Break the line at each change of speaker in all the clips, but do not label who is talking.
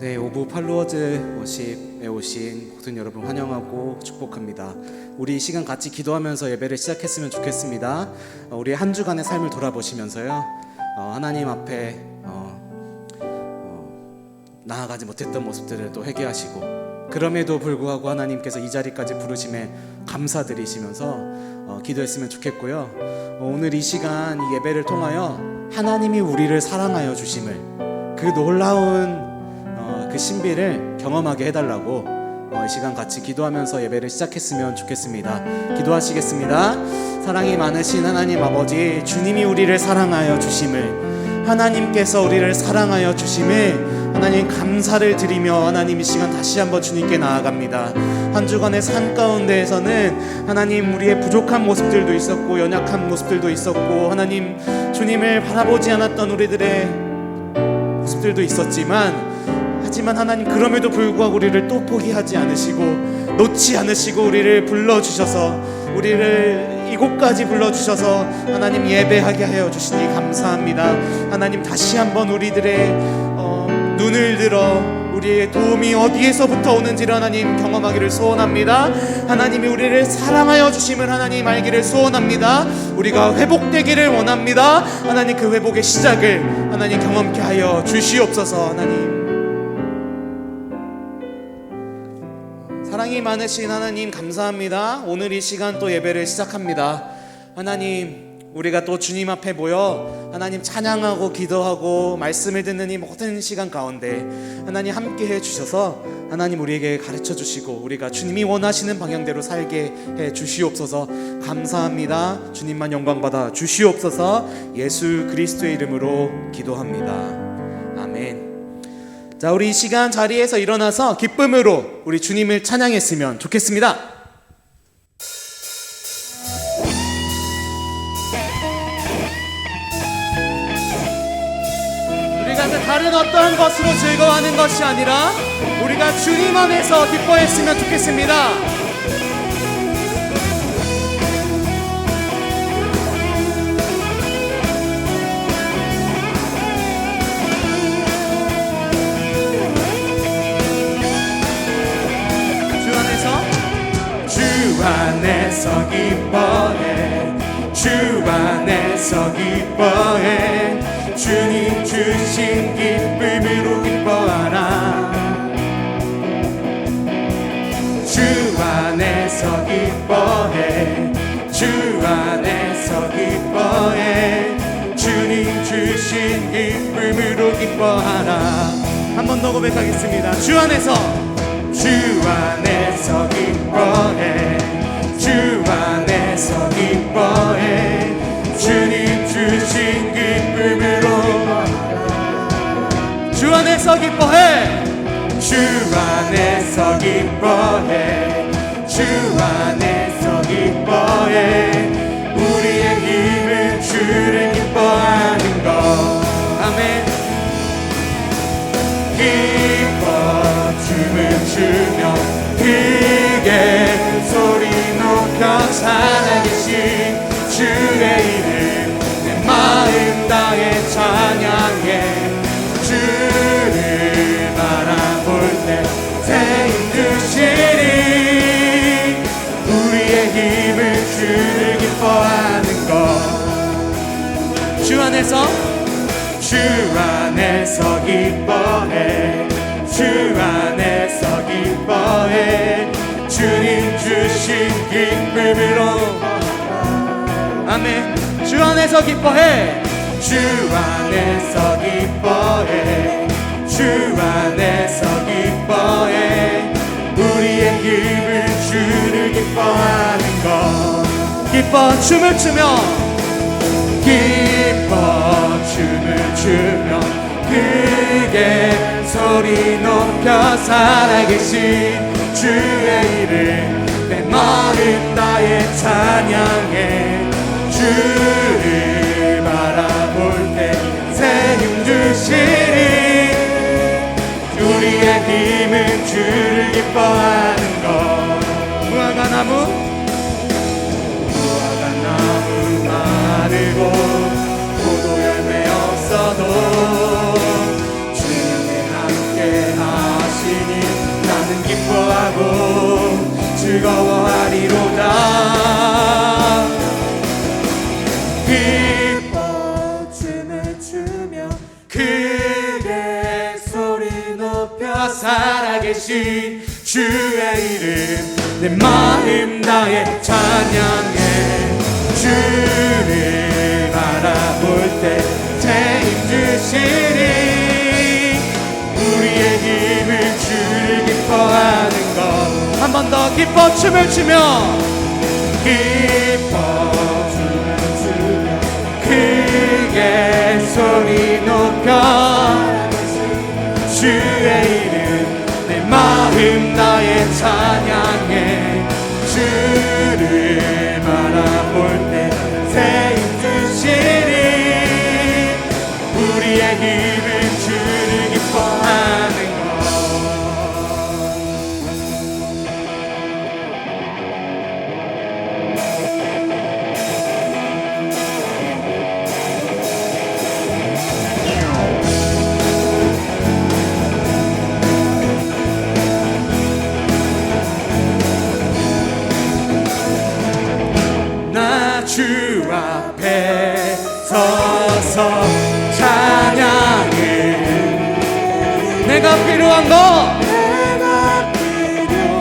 네, 오브 팔로워즈 워십에 오신 모든 여러분 환영하고 축복합니다. 우리 이 시간 같이 기도하면서 예배를 시작했으면 좋겠습니다. 우리 한 주간의 삶을 돌아보시면서요, 하나님 앞에 나아가지 못했던 모습들을 또 회개하시고, 그럼에도 불구하고 하나님께서 이 자리까지 부르심에 감사드리시면서 기도했으면 좋겠고요. 오늘 이 시간 이 예배를 통하여 하나님이 우리를 사랑하여 주심을, 그 놀라운 그 신비를 경험하게 해달라고 이 시간 같이 기도하면서 예배를 시작했으면 좋겠습니다. 기도하시겠습니다. 사랑이 많으신 하나님 아버지, 주님이 우리를 사랑하여 주심을, 하나님께서 우리를 사랑하여 주심을 하나님 감사를 드리며 하나님 이 시간 다시 한번 주님께 나아갑니다. 한 주간의 삶 가운데에서는 하나님 우리의 부족한 모습들도 있었고 연약한 모습들도 있었고 하나님 주님을 바라보지 않았던 우리들의 모습들도 있었지만, 하지만 하나님 그럼에도 불구하고 우리를 또 포기하지 않으시고 놓지 않으시고 우리를 불러주셔서, 우리를 이곳까지 불러주셔서 하나님 예배하게 하여 주시니 감사합니다. 하나님 다시 한번 우리들의 눈을 들어 우리의 도움이 어디에서부터 오는지를 하나님 경험하기를 소원합니다. 하나님이 우리를 사랑하여 주심을 하나님 알기를 소원합니다. 우리가 회복되기를 원합니다. 하나님 그 회복의 시작을 하나님 경험케 하여 주시옵소서. 하나님 사랑이 많으신 하나님 감사합니다. 오늘 이 시간 또 예배를 시작합니다. 하나님 우리가 또 주님 앞에 모여 하나님 찬양하고 기도하고 말씀을 듣는 이 모든 시간 가운데 하나님 함께 해주셔서 하나님 우리에게 가르쳐 주시고 우리가 주님이 원하시는 방향대로 살게 해 주시옵소서. 감사합니다. 주님만 영광 받아 주시옵소서. 예수 그리스도의 이름으로 기도합니다. 아멘. 자, 우리 이 시간 자리에서 일어나서 기쁨으로 우리 주님을 찬양했으면 좋겠습니다. 우리가 다른 어떤 것으로 즐거워하는 것이 아니라 우리가 주님 안에서 기뻐했으면 좋겠습니다. 주 안에서 기뻐해, 주 안에서 기뻐해, 주님 주신 기쁨으로 기뻐하라. 주 안에서 기뻐해, 주 안에서 기뻐해, 주님 주신 기쁨으로 기뻐하라. 한 번 더 고백하겠습니다. 주 안에서, 주 안에서 기뻐해, 주 안에서 기뻐해, 주님 주신 기쁨으로. 주 안에서 기뻐해, 주 안에서 기뻐해, 주 안에서 기뻐해, 우리의 힘은 주를 기뻐하는 것. 아멘. 기뻐 춤을 추며 크게 소리 높여 살아계신 주의 이름 내 마음 다해 찬양해. 주를 바라볼 때 새 힘 주시니 우리의 힘을 주를 기뻐하는 것. 주 안에서, 주 안에서 기뻐해, 주 안에서 기뻐해, 주님 주신 기쁨으로. 아멘. 주 안에서 기뻐해, 주 안에서 기뻐해, 주 안에서 기뻐해, 우리의 힘을 주를 기뻐하는 것. 기뻐 춤을 추며, 기뻐 춤을 추며 크게 소리 높여 살아계신 주의 이름 내 마음 다해 찬양해. 주를 바라볼 때 새 힘 주시니 우리의 힘은 주를 기뻐하는 것. 무화과 나무 마르고 포도 열매 없어도 주님과 함께하 기뻐하고 즐거워하리로다. 기뻐 춤을 추며 크게 소리 높여 살아계신 주의 이름 내 마음 다해 찬양해. 주를 바라볼 때 새 힘 주시니 우리의 힘을 주를 기뻐하는 것. 한 번 더 기뻐 춤을 추며 기뻐 춤을 추며 크게 소리 높여 주의 이름 내 마음 다해 찬양해. 주를 바라볼 때 새 힘 주시니 우리의 힘은 주를 기뻐하는 것. 주 앞에 서서 찬양해. 내가 필요한 것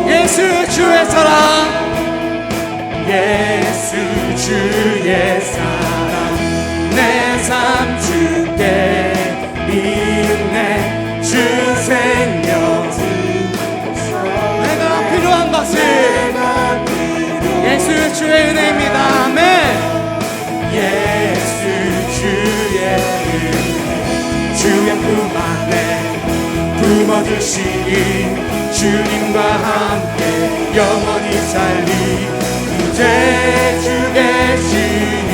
예수 주의 사랑, 예수 주의 사랑 내 삶 주께 있네. 주 생명 내가 필요한 것은 예수 주의 은혜입니다. 아멘. 예수 주의 은혜 주의 품 안에 품어주시니 주님과 함께 영원히 살리. 이제 주 계시니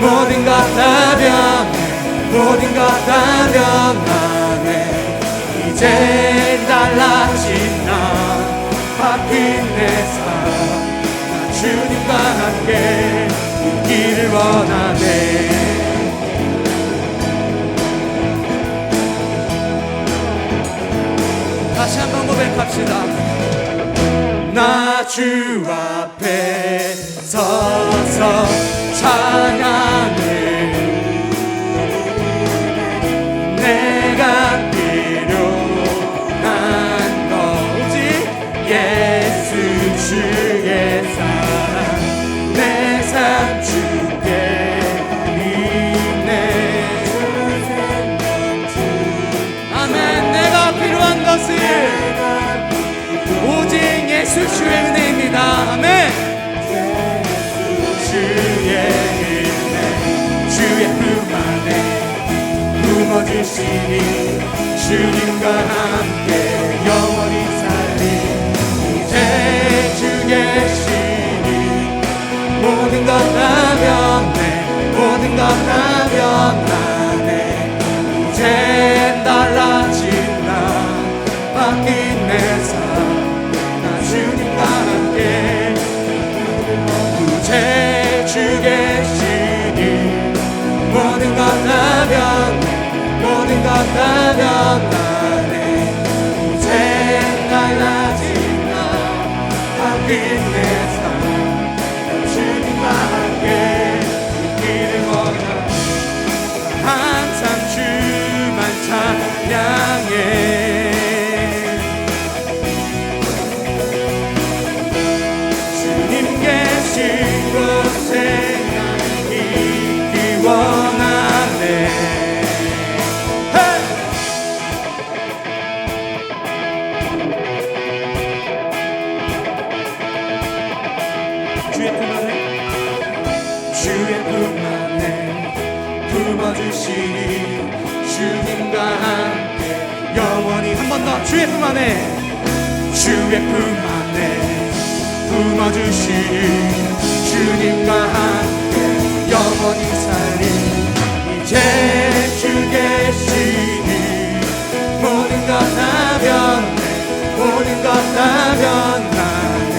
모든 것 다 변해, 모든 것 다 변하네. 이제 달라진 나 바뀐 내 삶 주님과 함께 있기를 원하네. 다시 한번 고백합시다. 나 주 앞에 서서 찬양해. 내가 필요한 것 오직 예수 주의 사랑 내 삶 주께 있네. 아멘. 내가 필요한 것은 오직 예수 주의 은혜입니다. 아멘. 주의 은혜 주의 품 안에 품어주시니 주님과 함께 영원히 살리. 이제 주 계시니 모든 것 다 변해, 모든 것 다 변하네. 이제 달라진 나 바뀐 내 삶 나 주님과 함께. 이제 주 계시니 모든 것 다 변해, 모든 것 다 변하네. 이제 달라진 나 바뀐 내 삶 주님과 함께 있기를 원하네. 항상 주만 찬양해. 주님 계신 곳에 난 있기 원하네. 주의 품 안에 주의 품 안에 품어주시니 주님과 함께 영원히. 한 번 더 주의 품 안에 주의 품 안에 품어주시니 주님과 함께 영원히 살리. 이제 주 계시니 모든 것 다 변해, 모든 것 다 변하네.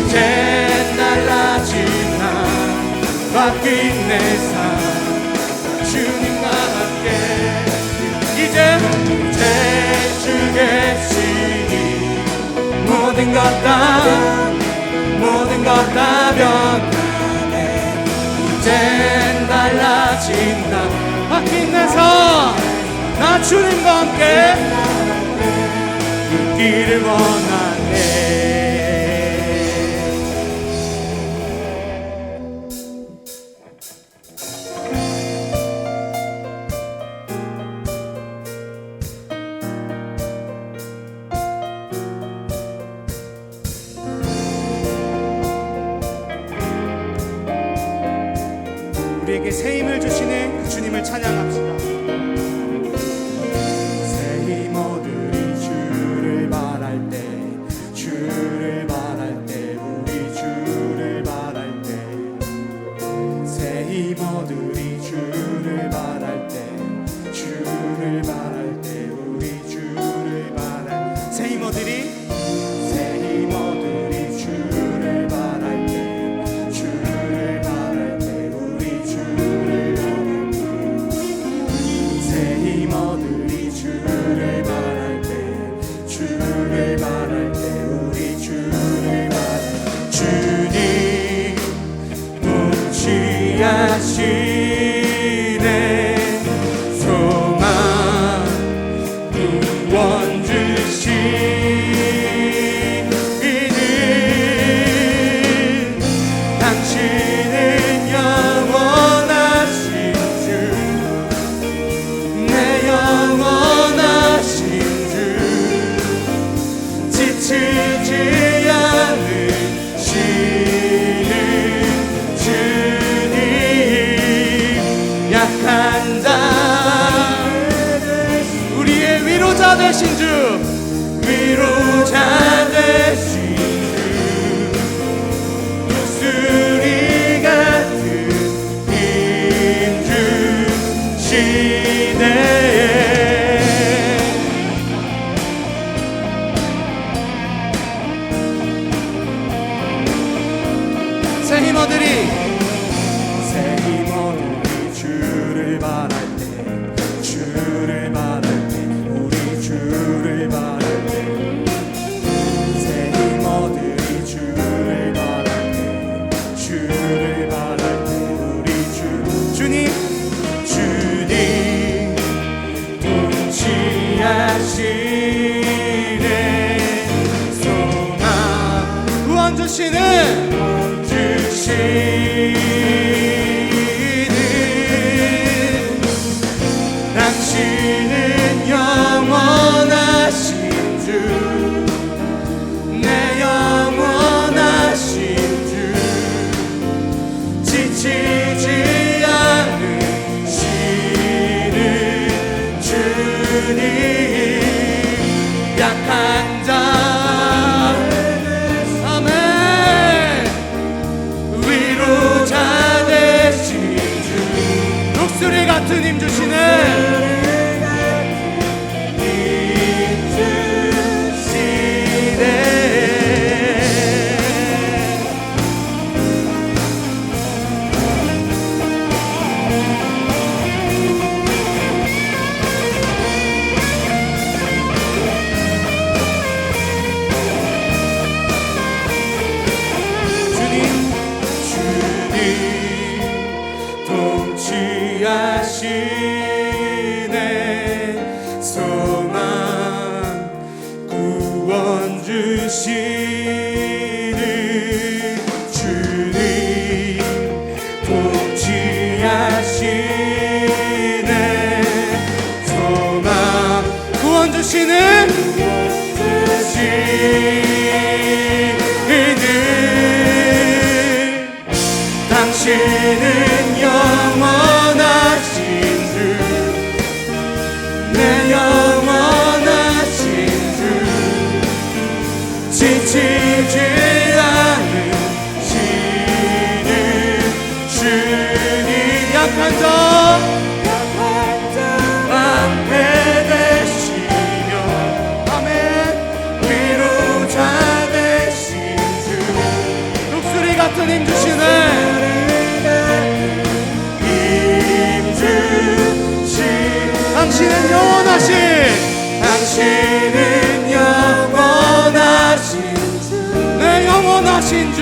이제 달라진 나 바뀐 내 삶 주님과 함께. 이제 주 계시니 모든 것 다 변하네. 이젠 달라진다. 힘내서 나 주님과 함께 그 길을 원하네. 우리에게 새 힘을 주시는 그 주님을 찬양합시다. 새 힘어들이 주를 바랄 때, 주를 바랄 때, 우리 주를 바랄 때, 새 힘어들이 주를 바랄 때, 주를 바랄 때, 우리 주를 바랄 때, 새 힘어들이 주를 바랄 때, 주를 바랄 때, 우리 주를 바랄 때, 새 힘어들이 주를 바랄 때, 주를 바랄 때, 우리 주를 바랄 때, 주님 뭉치하시네 소망 구원 주시 우리의 위로자 되신 주, 위로자 되신 주, 목소리 같은 힘 주시네. 새 힘어들이 주를 바랄 때, 주를 바랄 때, 우리 주를 바랄 때, 새 힘어들이 주를 바랄 때, 주를 바랄 때, 우리 주님 통치하시네 소망 구원 주시는 당신은 영원하신 주, 내 영원하신 주, 지치지 않으시는 주님, 약한 자 아멘 위로자 되신 주, 목소리 같은 힘 주시네. 통치하시네 소망 구원 주시는 주님 통치하시네 소망 구원 주시는 당신은 영원하신 주, 내 영원하신 주, 지치지 않으시는 주님, 약한 자 앞에 되시며 아멘 위로자 되신 주, 독수리 같은 힘 주시네. 당신은 영원하신 내 영원하신 주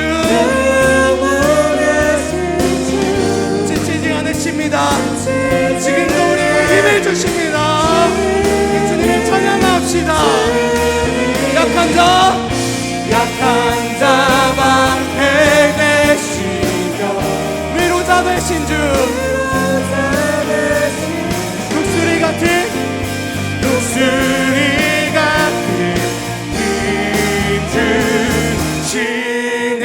지치지 않으십니다. 지금도 우리에게 힘을 주십니다. 주님을 찬양합시다. 약한 자 방패 되시며 위로자 되신 주, 독수리 같은 힘 주시네.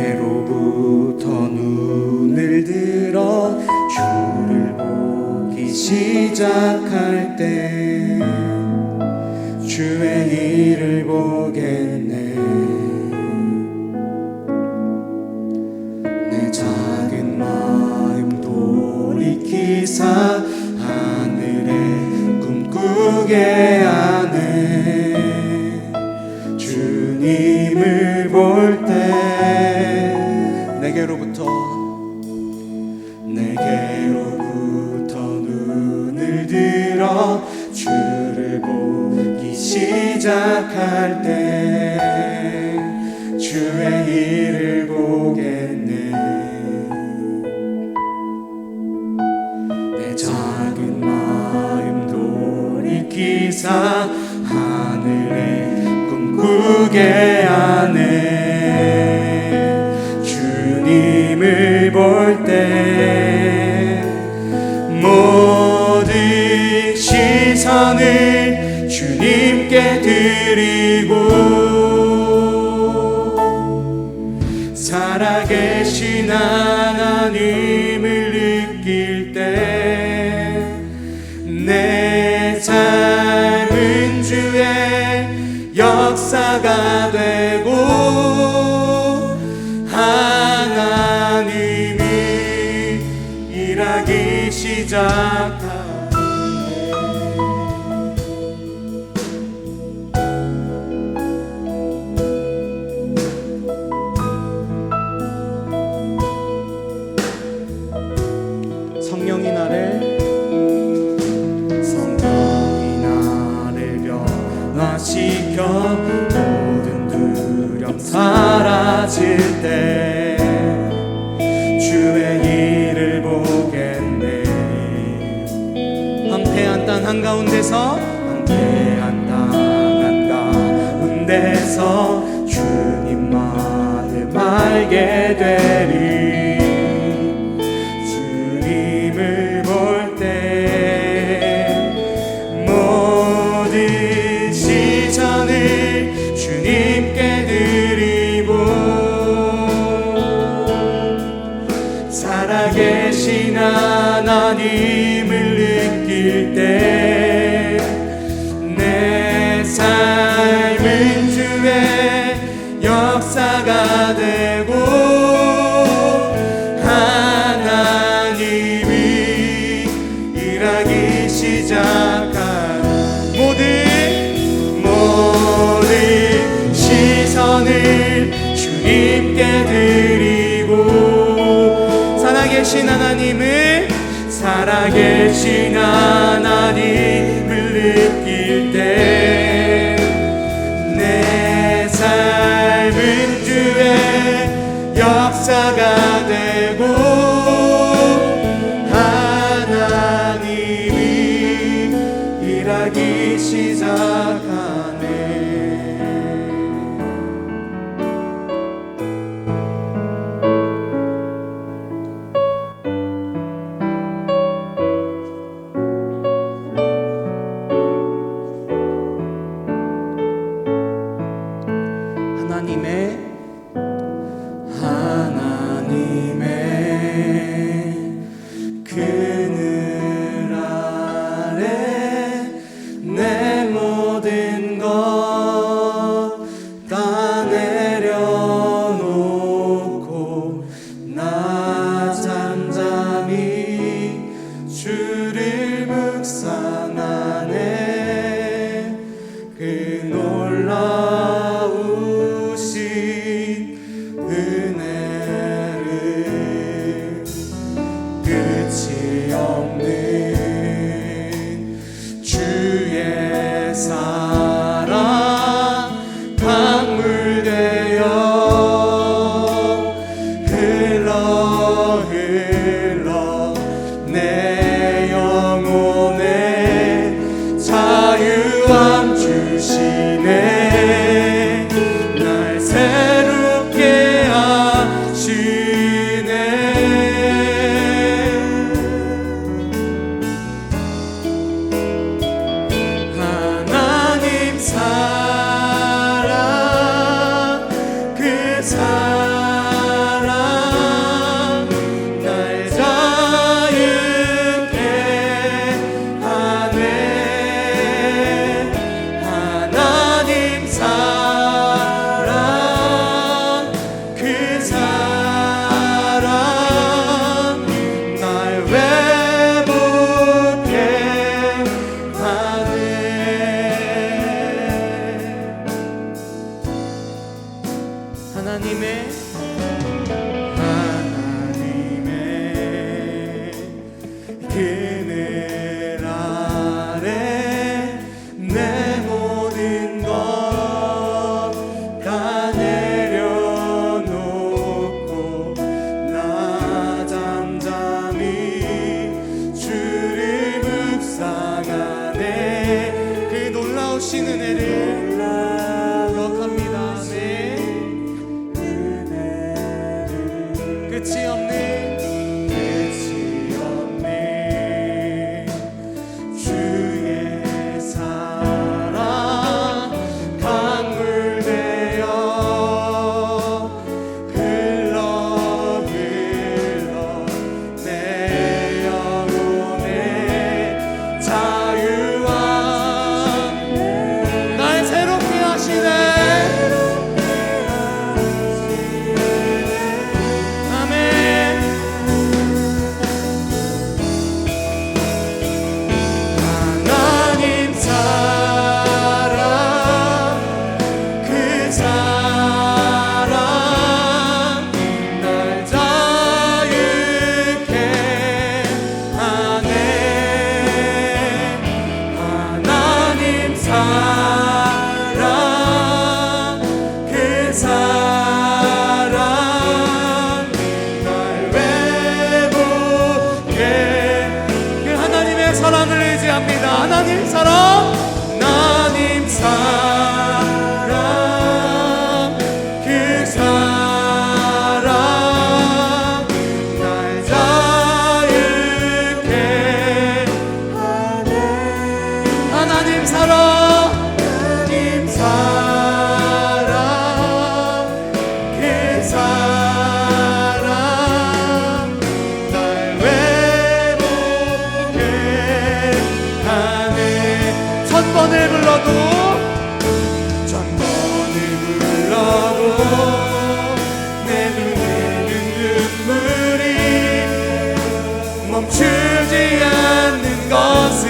내게로부터 눈을 들어 주를 보기 시작할 때 주의 일을 보겠네. 내 작은 마음 돌이키사 하늘에 꿈꾸게 하네. 주님을 볼 때 내게로부터 눈을 들어 주를 보기 시작할 때 주의 일을 보겠네. 내 작은 마음 돌이키사 하늘에 꿈꾸게 하네. 주님을 볼 때 모든 시선을 주님께 드리고 살아계신 하나님을 느낄 때 내 삶은 주의 역사가 되고 하나님이 일하기 시작하네.
성령이 나를
변화시켜 모든 두려움 사라질 때 주의 일을 보겠네.
황폐한 땅 한가운데서
주님만을 알게 되리. 주님을 볼 때 모든 시선을 주님께 드리고 살아계신 하나님을 느낄 때 내 삶은 주의 역사가 되고 하나님이 일하기 시작한 모든 시선을 주님께 드리고 살아계신 하나님을 느낄 때 내 삶은 주의 역사가 되고 하나님이 일하기 시작하네. 은혜를 끝이 없는 주의 사랑 강물 되어 흘러 내 영혼에 자유함 주시네 날 새롭게 하시네 하나님 사랑 그 사랑 날 자유케 하네 하나님 사랑 그 사랑 날 회복해 하네 하나님의 그늘 아래 내 모든 것 다 내려놓고 나 잠잠히 주를 묵상하네 그 놀라우신 은혜를 기억합니다 네. 끝이 없는 주의 사랑 강물 되어 흘러 내 영혼에 자유함 날 새롭게 하시네 아멘 하나님 사랑 그 사랑 날 자유케 하네 하나님 사랑 그 사랑 날 회복해 그 하나님의 사랑을 의지합니다 하나님 사랑 그 사랑 날 자유케 하네 하나님 사랑 그 사랑 날 회복해 하네 천번을 불러도 내 눈에는 눈물이 멈추지 않는 것을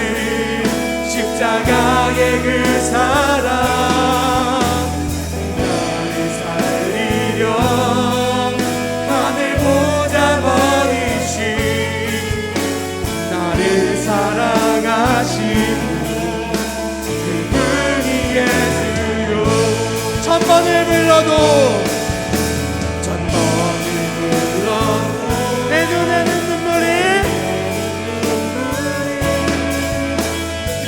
십자가의 그 사랑 나를 살리려 하늘 보좌 버리신 나를 사랑하신 그분이 예수요 천번을 불러도 내 눈에는 눈물이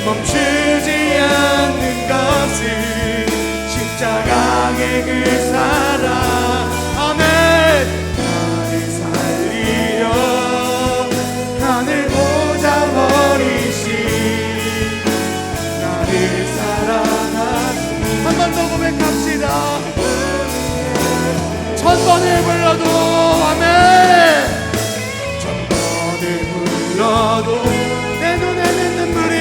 멈추지 않는 것을 십자가의 그 사랑 아멘 나를 살리려 하늘 보좌 버리신 나를 사랑하신 한 번 더 고백합시다 천번을 불러도 아멘 천번을 불러도 내 눈에는 눈물이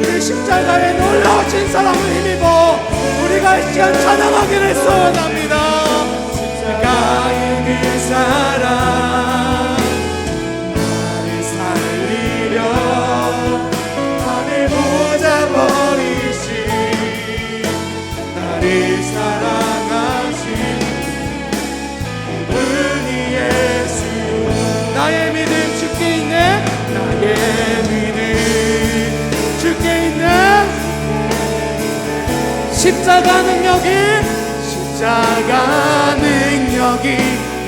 그 십자가의 놀라우신 사랑을 힘입어 우리가 이 시간 찬양하기를 소원합니다 십자가의 그 사랑 나를 살리려 하늘 보좌 버리신 나를 사랑하신 십자가 능력이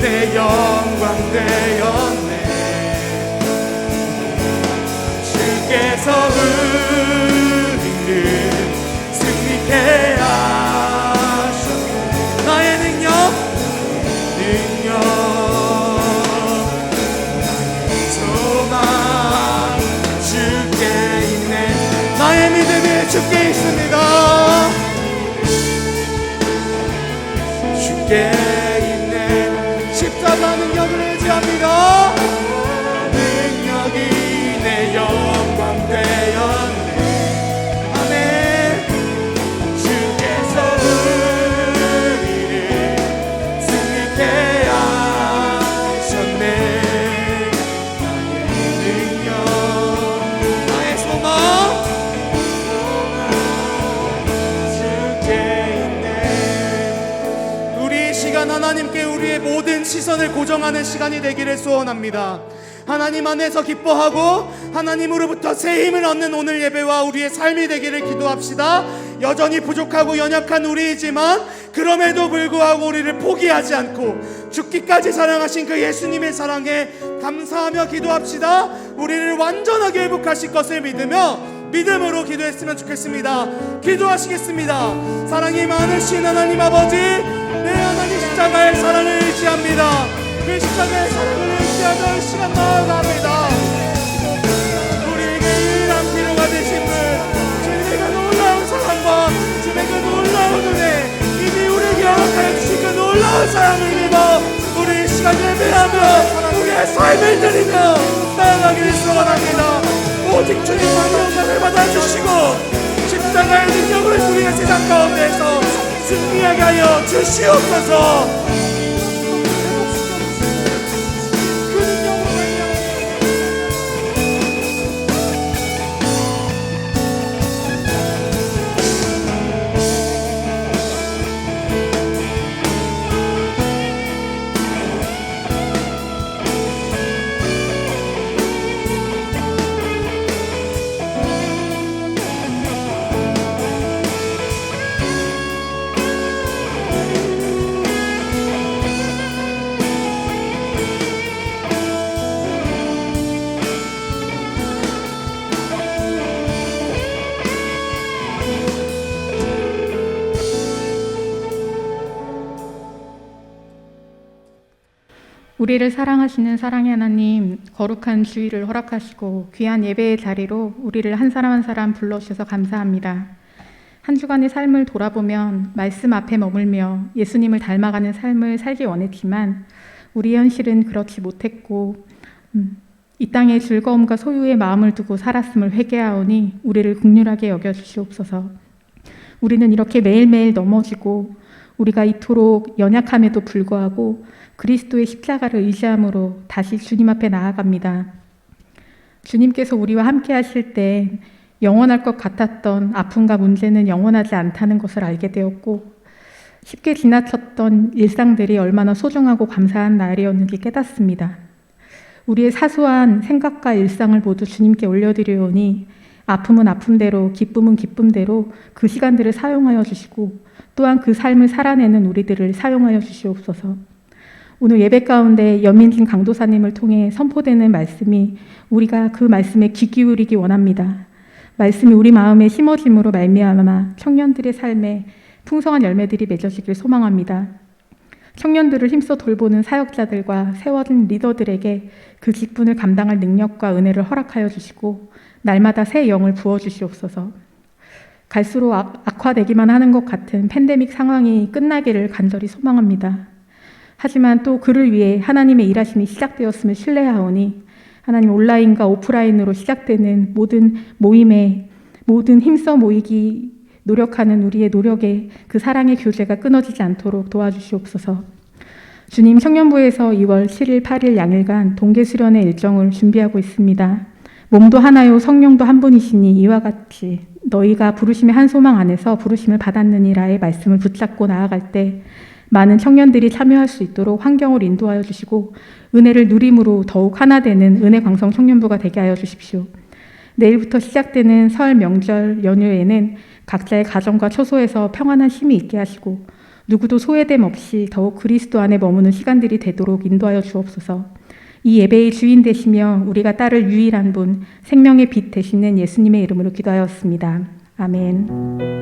내 영광 되었네. 주께서 우리를 승리케 하셨네. 나의 능력 소망 주께 있네. 나의 믿음이 주께 있습니다. 주께 있네. 십자가 능력을 의지합니다. 능력이 내 영광 되었네. 아멘. 주께서 우리를 승리케 하셨네. 나의 능력 나의 소망 주께 있네. 우리 이 시간 하나님께 우리의 모든 시선을 고정하는 시간이 되기를 소원합니다. 하나님 안에서 기뻐하고 하나님으로부터 새 힘을 얻는 오늘 예배와 우리의 삶이 되기를 기도합시다. 여전히 부족하고 연약한 우리이지만 그럼에도 불구하고 우리를 포기하지 않고 죽기까지 사랑하신 그 예수님의 사랑에 감사하며 기도합시다. 우리를 완전하게 회복하실 것을 믿음으로 기도했으면 좋겠습니다. 기도하시겠습니다. 사랑이 많으신 하나님 아버지, 내 하나님 십자가의 사랑을 의지합니다. 그 십자가의 사랑을 의지하던 시간 나아갑니다. 우리에게 유일한 필요가 되신 분, 주님의 그 놀라운 사랑과 주님의 그 놀라운 은혜, 이미 우리에게 허락하여 주신 그 놀라운 사랑을 믿어 우리 이 시간 예배하며 우리의 삶을 드리며 나아가기를 소원합니다. 오직 주님만이 영광을 받아주시고 십자가의 능력으로 우리의 세상 가운데에서 승리하게 하여 주시옵소서.
우리를 사랑하시는 사랑의 하나님, 거룩한 주일을 허락하시고 귀한 예배의 자리로 우리를 한 사람 한 사람 불러주셔서 감사합니다. 한 주간의 삶을 돌아보면 말씀 앞에 머물며 예수님을 닮아가는 삶을 살기 원했지만 우리 현실은 그렇지 못했고 이 땅의 즐거움과 소유의 마음을 두고 살았음을 회개하오니 우리를 긍휼하게 여겨주시옵소서. 우리는 이렇게 매일매일 넘어지고 우리가 이토록 연약함에도 불구하고 그리스도의 십자가를 의지함으로 다시 주님 앞에 나아갑니다. 주님께서 우리와 함께 하실 때 영원할 것 같았던 아픔과 문제는 영원하지 않다는 것을 알게 되었고 쉽게 지나쳤던 일상들이 얼마나 소중하고 감사한 날이었는지 깨닫습니다. 우리의 사소한 생각과 일상을 모두 주님께 올려드리오니 아픔은 아픔대로, 기쁨은 기쁨대로 그 시간들을 사용하여 주시고 또한 그 삶을 살아내는 우리들을 사용하여 주시옵소서. 오늘 예배 가운데 연민진 강도사님을 통해 선포되는 말씀이 우리가 그 말씀에 귀 기울이기 원합니다. 말씀이 우리 마음에 심어짐으로 말미암아 청년들의 삶에 풍성한 열매들이 맺어지길 소망합니다. 청년들을 힘써 돌보는 사역자들과 세워진 리더들에게 그 직분을 감당할 능력과 은혜를 허락하여 주시고 날마다 새 영을 부어주시옵소서. 갈수록 악화되기만 하는 것 같은 팬데믹 상황이 끝나기를 간절히 소망합니다. 하지만 또 그를 위해 하나님의 일하심이 시작되었음을 신뢰하오니 하나님 온라인과 오프라인으로 시작되는 모든 모임에 모든 힘써 모이기 노력하는 우리의 노력에 그 사랑의 교제가 끊어지지 않도록 도와주시옵소서. 주님, 청년부에서 2월 7일, 8일 양일간 동계 수련의 일정을 준비하고 있습니다. 몸도 하나요 성령도 한 분이시니 이와 같이 너희가 부르심의 한 소망 안에서 부르심을 받았느니라의 말씀을 붙잡고 나아갈 때 많은 청년들이 참여할 수 있도록 환경을 인도하여 주시고 은혜를 누림으로 더욱 하나 되는 은혜 광성 청년부가 되게 하여 주십시오. 내일부터 시작되는 설 명절 연휴에는 각자의 가정과 처소에서 평안한 쉼이 있게 하시고 누구도 소외됨 없이 더욱 그리스도 안에 머무는 시간들이 되도록 인도하여 주옵소서. 이 예배의 주인 되시며 우리가 따를 유일한 분, 생명의 빛 되시는 예수님의 이름으로 기도하였습니다. 아멘.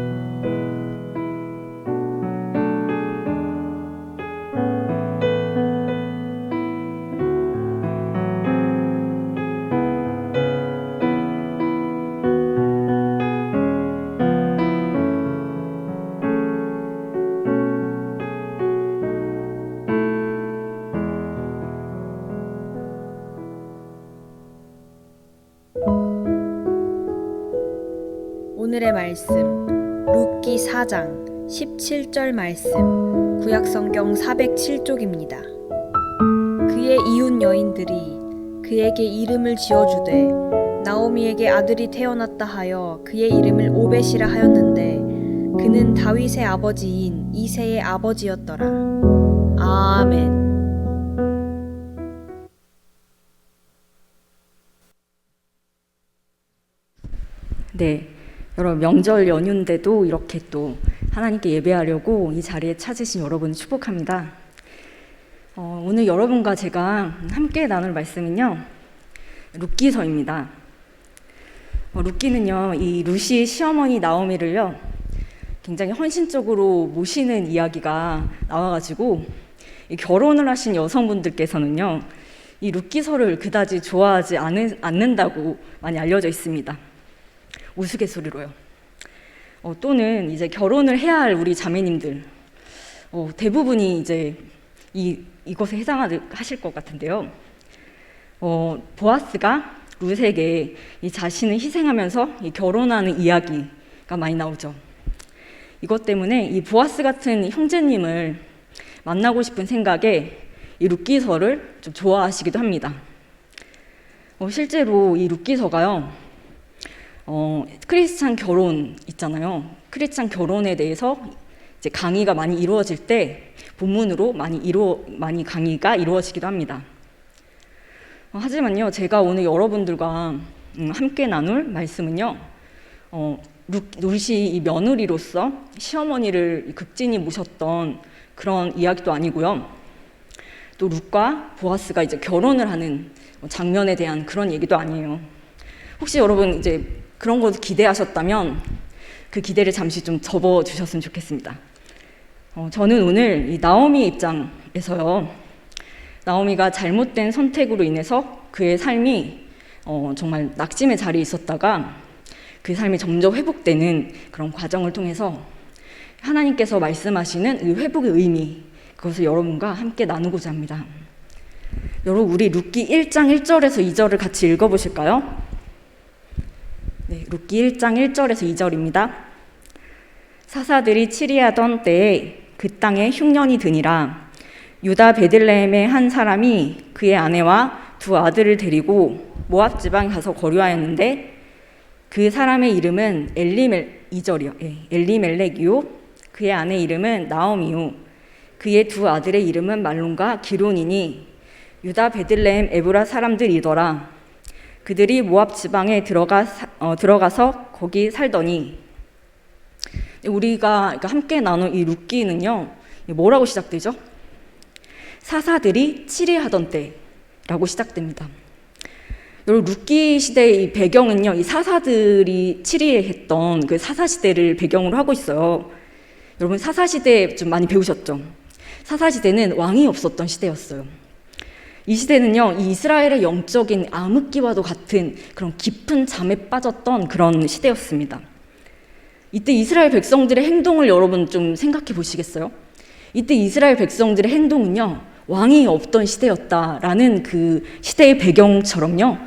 오늘의 말씀 룻기 4장 17절 말씀 구약성경 407쪽입니다. 그의 이웃 여인들이 그에게 이름을 지어주되 나오미에게 아들이 태어났다 하여 그의 이름을 오벳이라 하였는데 그는 다윗의 아버지인 이새의 아버지였더라. 아멘.
네, 여러분 명절 연휴인데도 이렇게 또 하나님께 예배하려고 이 자리에 찾으신 여러분을 축복합니다. 오늘 여러분과 제가 함께 나눌 말씀은요, 룻기서입니다. 룻기는요, 이 룻이 시어머니 나오미를요 굉장히 헌신적으로 모시는 이야기가 나와가지고 이 결혼을 하신 여성분들께서는요 이 룻기서를 그다지 좋아하지 않는다고 많이 알려져 있습니다. 우스갯소리로요. 또는 이제 결혼을 해야 할 우리 자매님들 대부분이 이제 이것에 해당하실 것 같은데요. 보아스가 룻에게 이 자신을 희생하면서 이 결혼하는 이야기가 많이 나오죠. 이것 때문에 이 보아스 같은 형제님을 만나고 싶은 생각에 이 룻기서를 좀 좋아하시기도 합니다. 실제로 이 룻기서가요. 크리스찬 결혼 있잖아요. 크리스찬 결혼에 대해서 이제 강의가 많이 이루어질 때 본문으로 많이 강의가 이루어지기도 합니다. 하지만요, 제가 오늘 여러분들과 함께 나눌 말씀은요, 룻이 이 며느리로서 시어머니를 극진히 모셨던 그런 이야기도 아니고요. 또 룻과 보아스가 이제 결혼을 하는 장면에 대한 그런 얘기도 아니에요. 혹시 여러분 이제 그런 거 기대하셨다면 그 기대를 잠시 좀 접어주셨으면 좋겠습니다. 저는 오늘 이 나오미의 입장에서요, 나오미가 잘못된 선택으로 인해서 그의 삶이 정말 낙심의 자리에 있었다가 그 삶이 점점 회복되는 그런 과정을 통해서 하나님께서 말씀하시는 이 회복의 의미, 그것을 여러분과 함께 나누고자 합니다. 여러분, 우리 룻기 1장 1절에서 2절을 같이 읽어보실까요? 네, 룻기 1장 1절에서 2절입니다. 사사들이 치리하던 때에 그 땅에 흉년이 드니라. 유다 베들레헴의 한 사람이 그의 아내와 두 아들을 데리고 모압 지방에 가서 거류하였는데 그 사람의 이름은 엘리멜렉이요 그의 아내 이름은 나오미요 그의 두 아들의 이름은 말론과 기론이니 유다 베들레헴 에브라 사람들이더라. 그들이 모압 지방에 들어가서 거기 살더니. 우리가 함께 나눈 이 룻기는요, 뭐라고 시작되죠? 사사들이 치리하던 때라고 시작됩니다. 여러분, 룻기 시대의 이 배경은요, 이 사사들이 치리했던 그 사사 시대를 배경으로 하고 있어요. 여러분, 사사 시대 좀 많이 배우셨죠? 사사 시대는 왕이 없었던 시대였어요. 이 시대는요, 이 이스라엘의 영적인 암흑기와도 같은 그런 깊은 잠에 빠졌던 그런 시대였습니다. 이때 이스라엘 백성들의 행동을 여러분 좀 생각해 보시겠어요? 이때 이스라엘 백성들의 행동은요, 왕이 없던 시대였다라는 그 시대의 배경처럼요,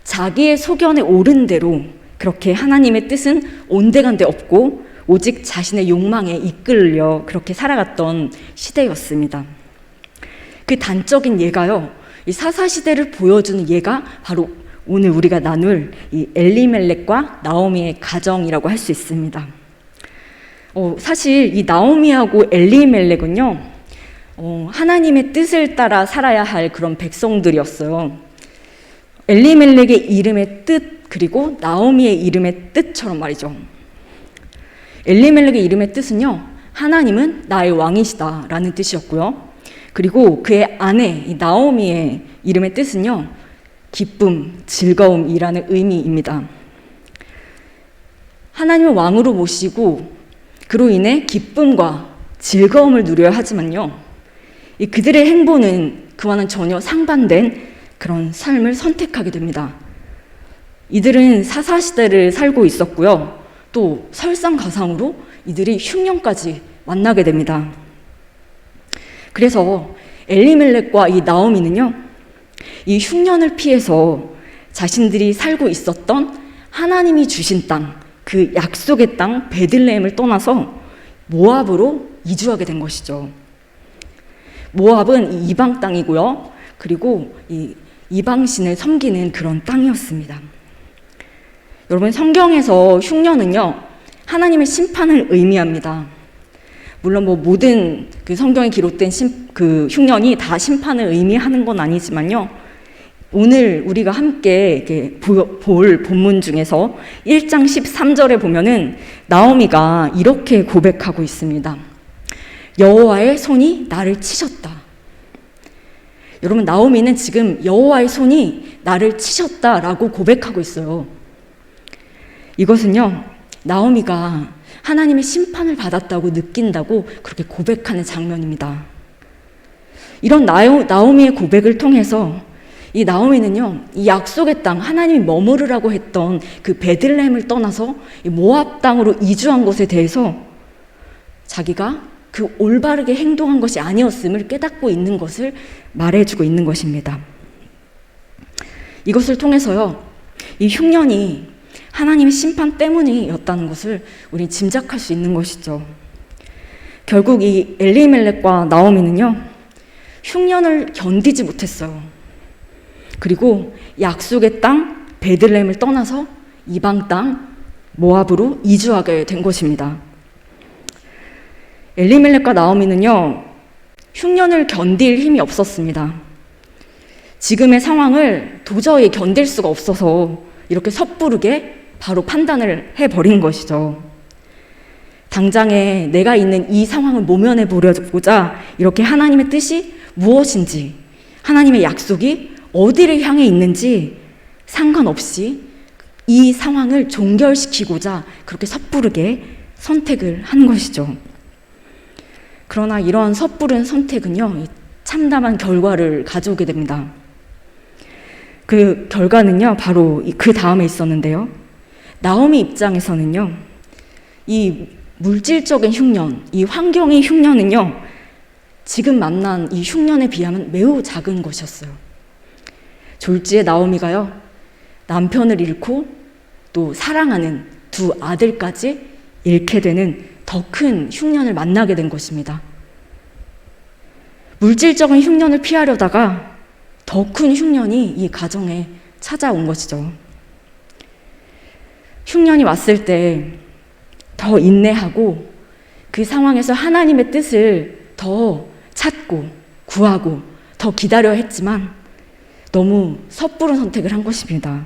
자기의 소견에 옳은 대로 그렇게 하나님의 뜻은 온데간데 없고 오직 자신의 욕망에 이끌려 그렇게 살아갔던 시대였습니다. 그 단적인 예가요, 이 사사시대를 보여주는 예가 바로 오늘 우리가 나눌 이 엘리멜렉과 나오미의 가정이라고 할 수 있습니다. 사실 이 나오미하고 엘리멜렉은요, 하나님의 뜻을 따라 살아야 할 그런 백성들이었어요. 엘리멜렉의 이름의 뜻 그리고 나오미의 이름의 뜻처럼 말이죠. 엘리멜렉의 이름의 뜻은요, 하나님은 나의 왕이시다 라는 뜻이었고요. 그리고 그의 아내 이 나오미의 이름의 뜻은요, 기쁨, 즐거움이라는 의미입니다. 하나님을 왕으로 모시고 그로 인해 기쁨과 즐거움을 누려야 하지만요, 그들의 행보는 그와는 전혀 상반된 그런 삶을 선택하게 됩니다. 이들은 사사시대를 살고 있었고요, 또 설상가상으로 이들이 흉년까지 만나게 됩니다. 그래서 엘리멜렉과 이 나오미는요, 이 흉년을 피해서 자신들이 살고 있었던 하나님이 주신 땅, 그 약속의 땅 베들레헴을 떠나서 모압으로 이주하게 된 것이죠. 모압은 이방 땅이고요, 그리고 이 이방신을 섬기는 그런 땅이었습니다. 여러분, 성경에서 흉년은요, 하나님의 심판을 의미합니다. 물론 모든 그 성경에 기록된 그 흉년이 다 심판을 의미하는 건 아니지만요, 오늘 우리가 함께 볼 본문 중에서 1장 13절에 보면은 나오미가 이렇게 고백하고 있습니다. 여호와의 손이 나를 치셨다. 여러분, 나오미는 지금 여호와의 손이 나를 치셨다라고 고백하고 있어요. 이것은요, 나오미가 하나님의 심판을 받았다고 느낀다고 그렇게 고백하는 장면입니다. 이런 나오미의 고백을 통해서 이 나오미는요, 이 약속의 땅, 하나님이 머무르라고 했던 그 베들레헴을 떠나서 이 모압 땅으로 이주한 것에 대해서 자기가 그 올바르게 행동한 것이 아니었음을 깨닫고 있는 것을 말해주고 있는 것입니다. 이것을 통해서요, 이 흉년이 하나님의 심판 때문이었다는 것을 우리 짐작할 수 있는 것이죠. 결국 이 엘리멜렉과 나오미는요, 흉년을 견디지 못했어요. 그리고 약속의 땅 베들레헴을 떠나서 이방 땅 모압으로 이주하게 된 것입니다. 엘리멜렉과 나오미는요, 흉년을 견딜 힘이 없었습니다. 지금의 상황을 도저히 견딜 수가 없어서 이렇게 섣부르게 바로 판단을 해버린 것이죠. 당장에 내가 있는 이 상황을 모면해 보려보자 이렇게 하나님의 뜻이 무엇인지, 하나님의 약속이 어디를 향해 있는지 상관없이 이 상황을 종결시키고자 그렇게 섣부르게 선택을 한 것이죠. 그러나 이러한 섣부른 선택은요, 참담한 결과를 가져오게 됩니다. 그 결과는요, 바로 그 다음에 있었는데요. 나오미 입장에서는요, 이 물질적인 흉년, 이 환경의 흉년은요, 지금 만난 이 흉년에 비하면 매우 작은 것이었어요. 졸지에 나오미가요, 남편을 잃고 또 사랑하는 두 아들까지 잃게 되는 더 큰 흉년을 만나게 된 것입니다. 물질적인 흉년을 피하려다가 더 큰 흉년이 이 가정에 찾아온 것이죠. 흉년이 왔을 때 더 인내하고 그 상황에서 하나님의 뜻을 더 찾고 구하고 더 기다려야 했지만 너무 섣부른 선택을 한 것입니다.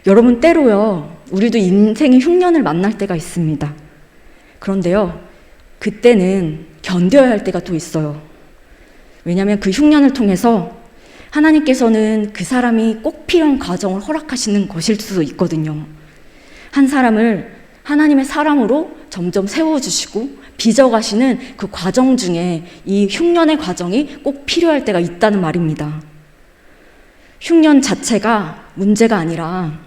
여러분, 때로요, 우리도 인생의 흉년을 만날 때가 있습니다. 그런데요, 그때는 견뎌야 할 때가 또 있어요. 왜냐하면 그 흉년을 통해서 하나님께서는 그 사람이 꼭 필요한 과정을 허락하시는 것일 수도 있거든요. 한 사람을 하나님의 사람으로 점점 세워주시고 빚어가시는 그 과정 중에 이 흉년의 과정이 꼭 필요할 때가 있다는 말입니다. 흉년 자체가 문제가 아니라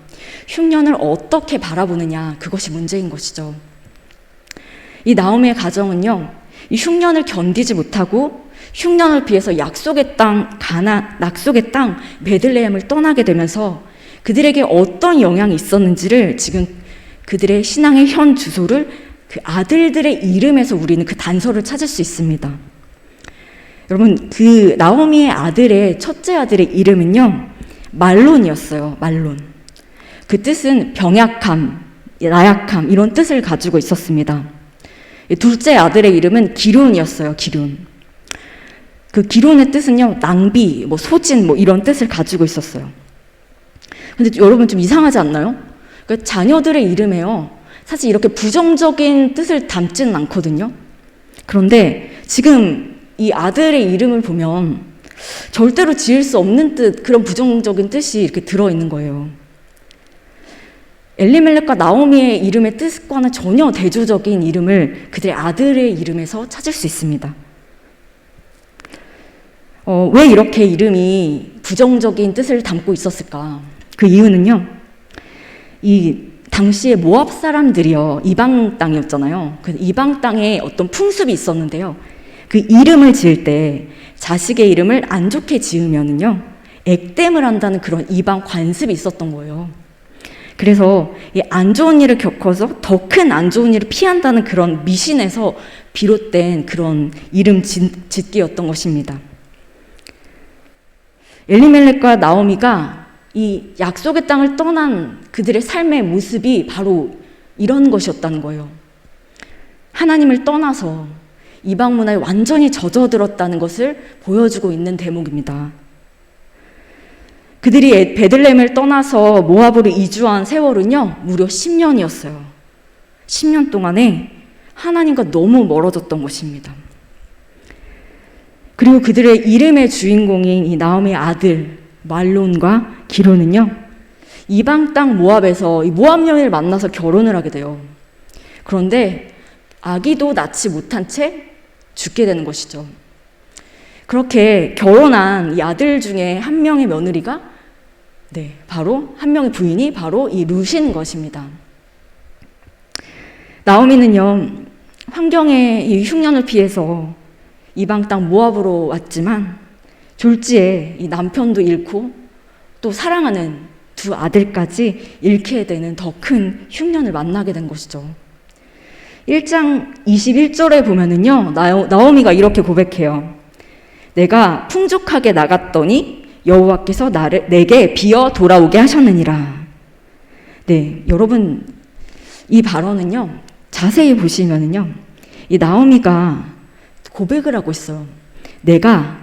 흉년을 어떻게 바라보느냐, 그것이 문제인 것이죠. 이 나오미의 가정은요, 이 흉년을 견디지 못하고 흉년을 피해서 약속의 땅 베들레헴을 떠나게 되면서 그들에게 어떤 영향이 있었는지를 지금 그들의 신앙의 현 주소를 그 아들들의 이름에서 우리는 그 단서를 찾을 수 있습니다. 여러분, 그 나오미의 아들의 첫째 아들의 이름은요, 말론이었어요. 말론. 그 뜻은 병약함, 나약함 이런 뜻을 가지고 있었습니다. 둘째 아들의 이름은 기륜이었어요. 기륜. 그 기륜의 뜻은요, 낭비, 소진 이런 뜻을 가지고 있었어요. 근데 여러분 좀 이상하지 않나요? 그러니까 자녀들의 이름에요. 사실 이렇게 부정적인 뜻을 담지는 않거든요. 그런데 지금 이 아들의 이름을 보면 절대로 지을 수 없는 뜻, 그런 부정적인 뜻이 이렇게 들어있는 거예요. 엘리멜렉과 나오미의 이름의 뜻과는 전혀 대조적인 이름을 그들의 아들의 이름에서 찾을 수 있습니다. 왜 이렇게 이름이 부정적인 뜻을 담고 있었을까? 그 이유는요, 이 당시에 모압 사람들이요, 이방 땅이었잖아요. 그 이방 땅에 어떤 풍습이 있었는데요. 그 이름을 지을 때 자식의 이름을 안 좋게 지으면은요, 액땜을 한다는 그런 이방 관습이 있었던 거예요. 그래서 이 안 좋은 일을 겪어서 더 큰 안 좋은 일을 피한다는 그런 미신에서 비롯된 그런 이름 짓기였던 것입니다. 엘리멜렉과 나오미가 이 약속의 땅을 떠난 그들의 삶의 모습이 바로 이런 것이었다는 거예요. 하나님을 떠나서 이방 문화에 완전히 젖어들었다는 것을 보여주고 있는 대목입니다. 그들이 베들레헴을 떠나서 모압으로 이주한 세월은요, 무려 10년이었어요. 10년 동안에 하나님과 너무 멀어졌던 것입니다. 그리고 그들의 이름의 주인공인 이 나오미의 아들 말론과 기론은요, 이방 땅 모압에서 이 모압 여인을 만나서 결혼을 하게 돼요. 그런데 아기도 낳지 못한 채 죽게 되는 것이죠. 그렇게 결혼한 이 아들 중에 한 명의 며느리가, 바로 한 명의 부인이 바로 이 룻인 것입니다. 나오미는요, 환경의 이 흉년을 피해서 이방 땅 모압으로 왔지만 졸지에 이 남편도 잃고 또 사랑하는 두 아들까지 잃게 되는 더 큰 흉년을 만나게 된 것이죠. 1장 21절에 보면은요, 나오미가 이렇게 고백해요. 내가 풍족하게 나갔더니 여호와께서 내게 비어 돌아오게 하셨느니라. 네, 여러분 이 발언은요, 자세히 보시면은요, 이 나오미가 고백을 하고 있어요. 내가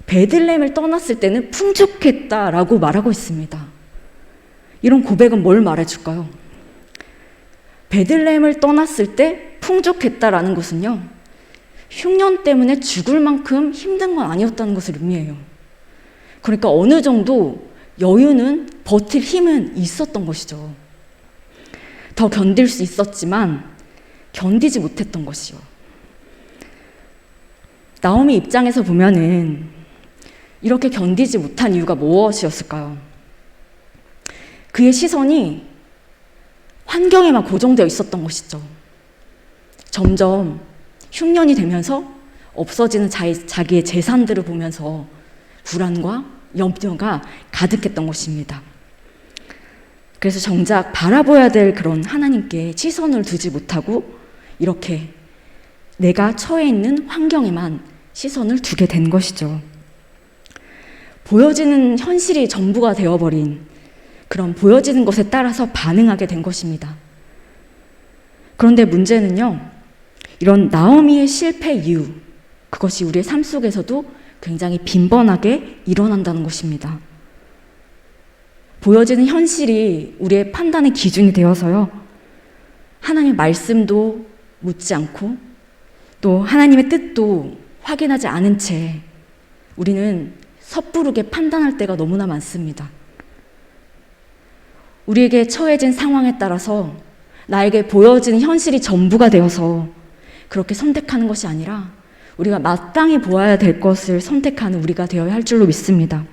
베들레헴을 떠났을 때는 풍족했다라고 말하고 있습니다. 이런 고백은 뭘 말해줄까요? 베들레헴을 떠났을 때 풍족했다라는 것은요, 흉년 때문에 죽을 만큼 힘든 건 아니었다는 것을 의미해요. 그러니까 어느 정도 여유는, 버틸 힘은 있었던 것이죠. 더 견딜 수 있었지만 견디지 못했던 것이요. 나오미 입장에서 보면은 이렇게 견디지 못한 이유가 무엇이었을까요? 그의 시선이 환경에만 고정되어 있었던 것이죠. 점점 흉년이 되면서 없어지는 자기의 재산들을 보면서 불안과 염려가 가득했던 것입니다. 그래서 정작 바라봐야 될 그런 하나님께 시선을 두지 못하고 이렇게 내가 처해 있는 환경에만 시선을 두게 된 것이죠. 보여지는 현실이 전부가 되어버린 그런 보여지는 것에 따라서 반응하게 된 것입니다. 그런데 문제는요, 이런 나오미의 실패 이유, 그것이 우리의 삶 속에서도 굉장히 빈번하게 일어난다는 것입니다. 보여지는 현실이 우리의 판단의 기준이 되어서요, 하나님의 말씀도 묻지 않고 또 하나님의 뜻도 확인하지 않은 채 우리는 섣부르게 판단할 때가 너무나 많습니다. 우리에게 처해진 상황에 따라서 나에게 보여지는 현실이 전부가 되어서 그렇게 선택하는 것이 아니라 우리가 마땅히 보아야 될 것을 선택하는 우리가 되어야 할 줄로 믿습니다.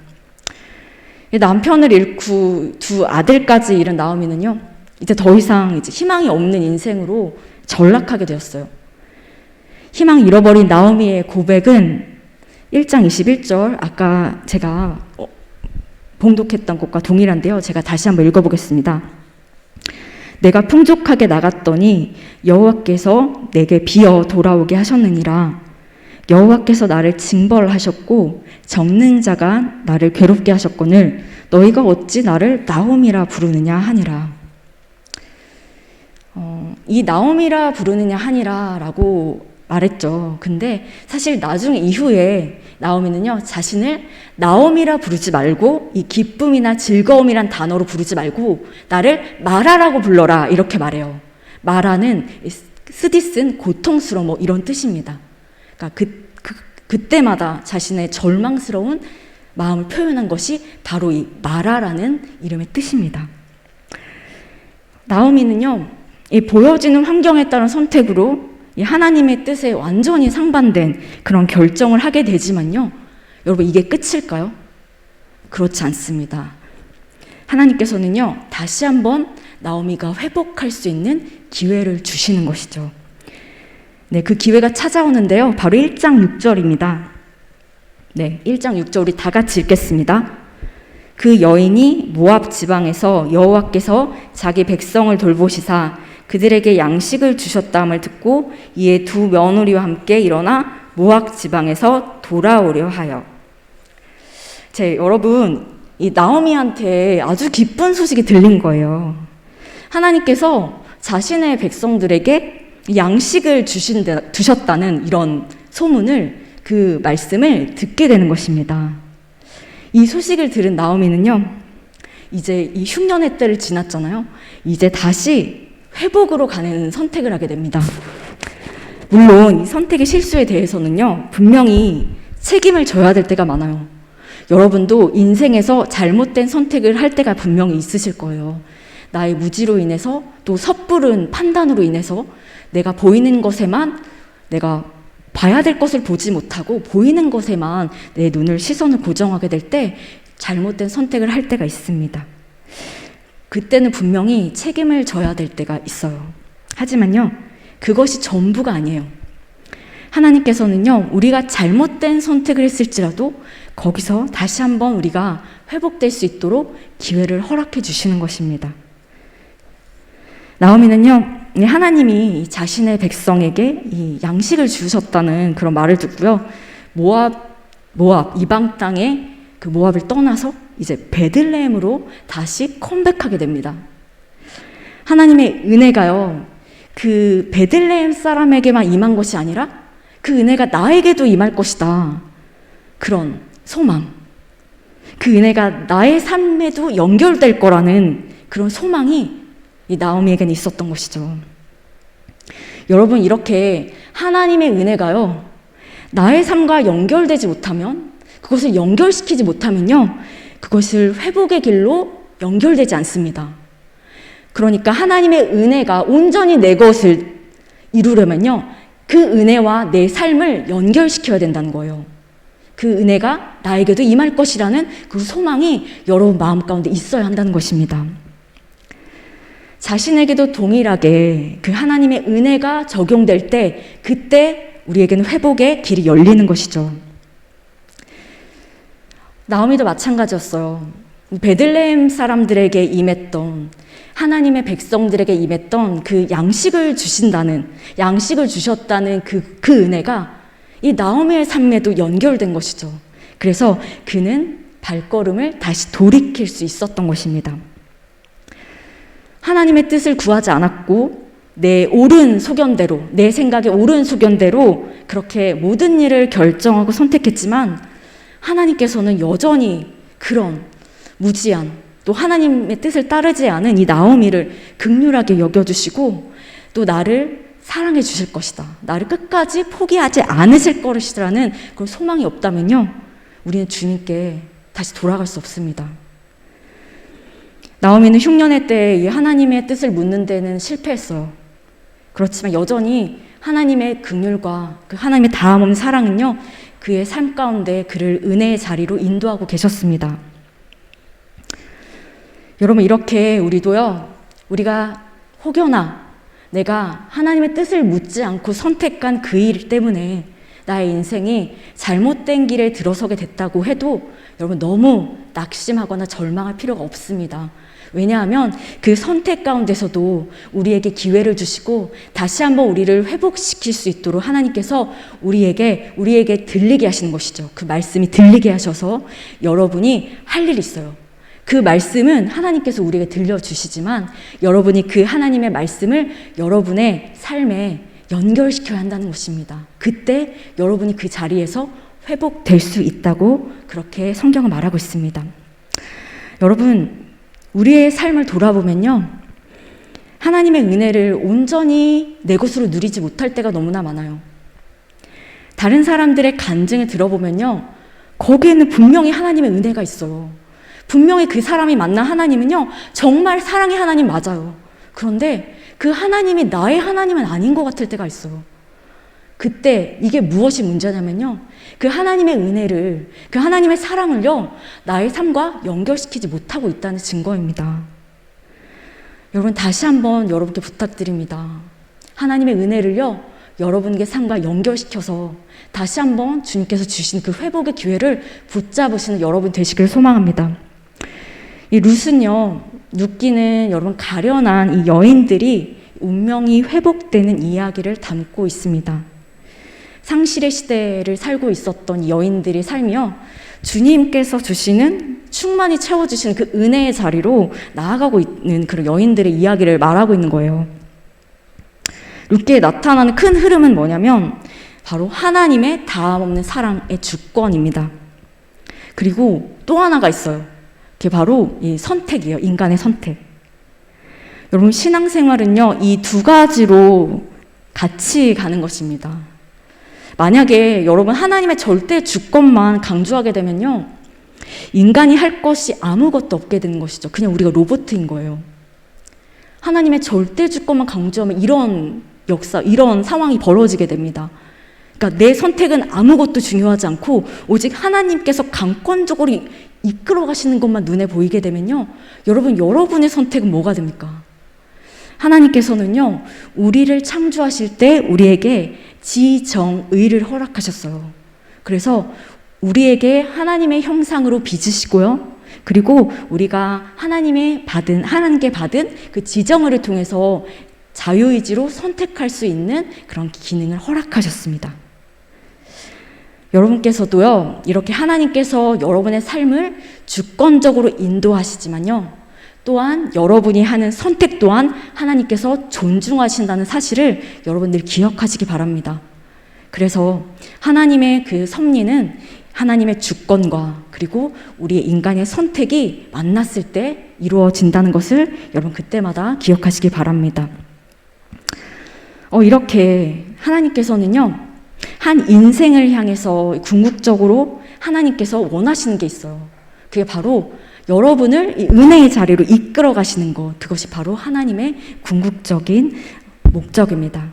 남편을 잃고 두 아들까지 잃은 나오미는요, 이제 더 이상 희망이 없는 인생으로 전락하게 되었어요. 희망 잃어버린 나오미의 고백은 1장 21절, 아까 제가 봉독했던 것과 동일한데요. 제가 다시 한번 읽어보겠습니다. 내가 풍족하게 나갔더니 여호와께서 내게 비어 돌아오게 하셨느니라. 여호와께서 나를 징벌하셨고 적는 자가 나를 괴롭게 하셨거늘 너희가 어찌 나를 나오미라 부르느냐 하니라. 이 나오미라 부르느냐 하니라 라고 말했죠. 근데 사실 나중 이후에 나오미는요, 자신을 나옴이라 부르지 말고 이 기쁨이나 즐거움이란 단어로 부르지 말고 나를 마라라고 불러라 이렇게 말해요. 마라는 쓰디쓴 고통스러워 뭐 이런 뜻입니다. 그러니까 그때마다 자신의 절망스러운 마음을 표현한 것이 바로 이 마라라는 이름의 뜻입니다. 나오미는요, 이 보여지는 환경에 따른 선택으로 이 하나님의 뜻에 완전히 상반된 그런 결정을 하게 되지만요, 여러분 이게 끝일까요? 그렇지 않습니다. 하나님께서는요, 다시 한번 나오미가 회복할 수 있는 기회를 주시는 것이죠. 네, 그 기회가 찾아오는데요, 바로 1장 6절입니다. 네, 1장 6절 우리 다 같이 읽겠습니다. 그 여인이 모압 지방에서 여호와께서 자기 백성을 돌보시사 그들에게 양식을 주셨다함을 듣고 이에 두 며느리와 함께 일어나 모압 지방에서 돌아오려 하여. 여러분, 이 나오미한테 아주 기쁜 소식이 들린 거예요. 하나님께서 자신의 백성들에게 양식을 주셨다는 이런 소문을, 그 말씀을 듣게 되는 것입니다. 이 소식을 들은 나오미는요, 이제 이 흉년의 때를 지났잖아요. 이제 다시 회복으로 가는 선택을 하게 됩니다. 물론 이 선택의 실수에 대해서는요, 분명히 책임을 져야 될 때가 많아요. 여러분도 인생에서 잘못된 선택을 할 때가 분명히 있으실 거예요. 나의 무지로 인해서, 또 섣부른 판단으로 인해서 내가 보이는 것에만, 내가 봐야 될 것을 보지 못하고 보이는 것에만 내 눈을, 시선을 고정하게 될 때 잘못된 선택을 할 때가 있습니다. 그때는 분명히 책임을 져야 될 때가 있어요. 하지만요, 그것이 전부가 아니에요. 하나님께서는요, 우리가 잘못된 선택을 했을지라도 거기서 다시 한번 우리가 회복될 수 있도록 기회를 허락해 주시는 것입니다. 나오미는요, 하나님이 자신의 백성에게 이 양식을 주셨다는 그런 말을 듣고요, 모압 이방 땅에 그 모압을 떠나서 이제 베들레헴으로 다시 컴백하게 됩니다. 하나님의 은혜가요, 그 베들레헴 사람에게만 임한 것이 아니라 그 은혜가 나에게도 임할 것이다. 그런 소망, 그 은혜가 나의 삶에도 연결될 거라는 그런 소망이 이 나오미에게는 있었던 것이죠. 여러분, 이렇게 하나님의 은혜가요, 나의 삶과 연결되지 못하면, 그것을 연결시키지 못하면요, 그것을 회복의 길로 연결되지 않습니다. 그러니까 하나님의 은혜가 온전히 내 것을 이루려면요, 그 은혜와 내 삶을 연결시켜야 된다는 거예요. 그 은혜가 나에게도 임할 것이라는 그 소망이 여러분 마음 가운데 있어야 한다는 것입니다. 자신에게도 동일하게 그 하나님의 은혜가 적용될 때, 그때 우리에게는 회복의 길이 열리는 것이죠. 나오미도 마찬가지였어요. 베들레헴 사람들에게 임했던, 하나님의 백성들에게 임했던 그 양식을 주셨다는 그 은혜가 이 나오미의 삶에도 연결된 것이죠. 그래서 그는 발걸음을 다시 돌이킬 수 있었던 것입니다. 하나님의 뜻을 구하지 않았고 내 옳은 소견대로, 내 생각의 옳은 소견대로 그렇게 모든 일을 결정하고 선택했지만, 하나님께서는 여전히 그런 무지한, 또 하나님의 뜻을 따르지 않은 이 나오미를 긍휼하게 여겨주시고 또 나를 사랑해 주실 것이다, 나를 끝까지 포기하지 않으실 것이라는 그런 소망이 없다면요, 우리는 주님께 다시 돌아갈 수 없습니다. 나오미는 흉년의 때에 하나님의 뜻을 묻는 데는 실패했어요. 그렇지만 여전히 하나님의 긍휼과 그 하나님의 다함없는 사랑은요, 그의 삶 가운데 그를 은혜의 자리로 인도하고 계셨습니다. 여러분, 이렇게 우리도요, 우리가 혹여나 내가 하나님의 뜻을 묻지 않고 선택한 그 일 때문에 나의 인생이 잘못된 길에 들어서게 됐다고 해도 여러분 너무 낙심하거나 절망할 필요가 없습니다. 왜냐하면 그 선택 가운데서도 우리에게 기회를 주시고 다시 한번 우리를 회복시킬 수 있도록 하나님께서 우리에게 들리게 하시는 것이죠. 그 말씀이 들리게 하셔서 여러분이 할 일이 있어요. 그 말씀은 하나님께서 우리에게 들려주시지만 여러분이 그 하나님의 말씀을 여러분의 삶에 연결시켜야 한다는 것입니다. 그때 여러분이 그 자리에서 회복될 수 있다고 그렇게 성경은 말하고 있습니다. 여러분, 우리의 삶을 돌아보면요, 하나님의 은혜를 온전히 내 것으로 누리지 못할 때가 너무나 많아요. 다른 사람들의 간증을 들어보면요, 거기에는 분명히 하나님의 은혜가 있어요. 분명히 그 사람이 만난 하나님은요, 정말 사랑의 하나님 맞아요. 그런데 그 하나님이 나의 하나님은 아닌 것 같을 때가 있어요. 그때 이게 무엇이 문제냐면요, 그 하나님의 은혜를, 그 하나님의 사랑을요, 나의 삶과 연결시키지 못하고 있다는 증거입니다. 여러분, 다시 한번 여러분께 부탁드립니다. 하나님의 은혜를요, 여러분의 삶과 연결시켜서 다시 한번 주님께서 주신 그 회복의 기회를 붙잡으시는 여러분 되시길 소망합니다. 이 룻은요, 룻기는 여러분 가련한 이 여인들이 운명이 회복되는 이야기를 담고 있습니다. 상실의 시대를 살고 있었던 이 여인들의 삶이요, 주님께서 주시는 충만히 채워주시는 그 은혜의 자리로 나아가고 있는 그런 여인들의 이야기를 말하고 있는 거예요. 룻기에 나타나는 큰 흐름은 뭐냐면 바로 하나님의 다함없는 사랑의 주권입니다. 그리고 또 하나가 있어요. 그게 바로 이 선택이에요. 인간의 선택. 여러분, 신앙생활은요, 이 두 가지로 같이 가는 것입니다. 만약에 여러분 하나님의 절대 주권만 강조하게 되면요, 인간이 할 것이 아무것도 없게 되는 것이죠. 그냥 우리가 로봇인 거예요. 하나님의 절대 주권만 강조하면 이런 역사, 이런 상황이 벌어지게 됩니다. 그러니까 내 선택은 아무것도 중요하지 않고 오직 하나님께서 강권적으로 이끌어 가시는 것만 눈에 보이게 되면요, 여러분의 선택은 뭐가 됩니까? 하나님께서는요, 우리를 창조하실 때 우리에게 지정의를 허락하셨어요. 그래서 우리에게 하나님의 형상으로 빚으시고요, 그리고 우리가 하나님께 받은 그 지정의를 통해서 자유의지로 선택할 수 있는 그런 기능을 허락하셨습니다. 여러분께서도요, 이렇게 하나님께서 여러분의 삶을 주권적으로 인도하시지만요, 또한 여러분이 하는 선택 또한 하나님께서 존중하신다는 사실을 여러분들 기억하시기 바랍니다. 그래서 하나님의 그 섭리는 하나님의 주권과 그리고 우리의 인간의 선택이 만났을 때 이루어진다는 것을 여러분 그때마다 기억하시기 바랍니다. 이렇게 하나님께서는요, 한 인생을 향해서 궁극적으로 하나님께서 원하시는 게 있어요. 그게 바로 여러분을 이 은혜의 자리로 이끌어 가시는 것, 그것이 바로 하나님의 궁극적인 목적입니다.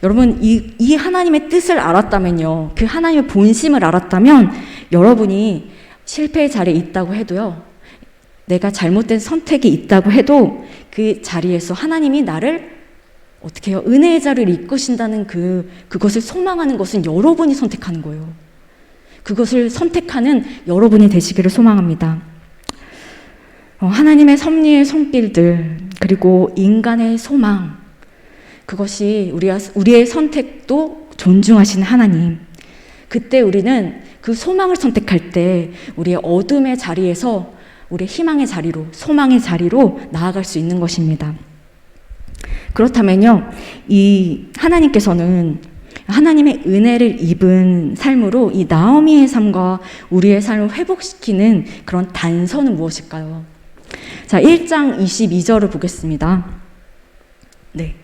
여러분, 이 하나님의 뜻을 알았다면요, 그 하나님의 본심을 알았다면 여러분이 실패의 자리에 있다고 해도요, 내가 잘못된 선택이 있다고 해도 그 자리에서 하나님이 나를 어떻게 해요? 은혜의 자리를 이끄신다는 그것을 소망하는 것은 여러분이 선택하는 거예요. 그것을 선택하는 여러분이 되시기를 소망합니다. 하나님의 섭리의 손길들, 그리고 인간의 소망, 그것이 우리의 선택도 존중하시는 하나님. 그때 우리는 그 소망을 선택할 때 우리의 어둠의 자리에서 우리의 희망의 자리로, 소망의 자리로 나아갈 수 있는 것입니다. 그렇다면요, 이 하나님께서는 하나님의 은혜를 입은 삶으로 이 나오미의 삶과 우리의 삶을 회복시키는 그런 단서는 무엇일까요? 자, 1장 22절을 보겠습니다. 네.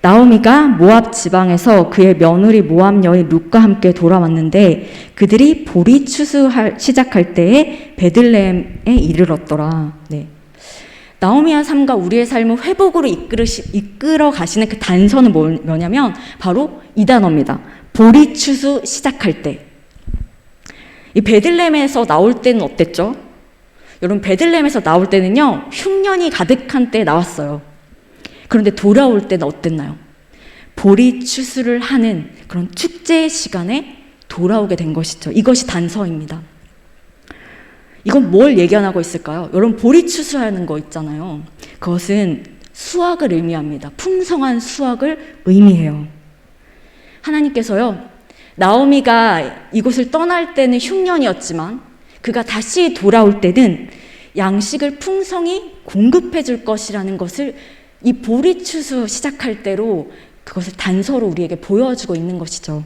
나오미가 모압 지방에서 그의 며느리 모압 여인 룻과 함께 돌아왔는데 그들이 보리 시작할 때에 베들레헴에 이르렀더라. 네. 나오미의 삶과 우리의 삶을 회복으로 이끌어 가시는 그 단서는 뭐냐면 바로 이 단어입니다. 보리 추수 시작할 때. 이 베들레헴에서 나올 때는 어땠죠? 여러분, 베들레헴에서 나올 때는요, 흉년이 가득한 때 나왔어요. 그런데 돌아올 때는 어땠나요? 보리 추수를 하는 그런 축제 시간에 돌아오게 된 것이죠. 이것이 단서입니다. 이건 뭘 예견하고 있을까요? 여러분, 보리 추수하는 거 있잖아요. 그것은 수확을 의미합니다. 풍성한 수확을 의미해요. 하나님께서요, 나오미가 이곳을 떠날 때는 흉년이었지만 그가 다시 돌아올 때는 양식을 풍성히 공급해 줄 것이라는 것을 이 보리 추수 시작할 때로 그것을 단서로 우리에게 보여주고 있는 것이죠.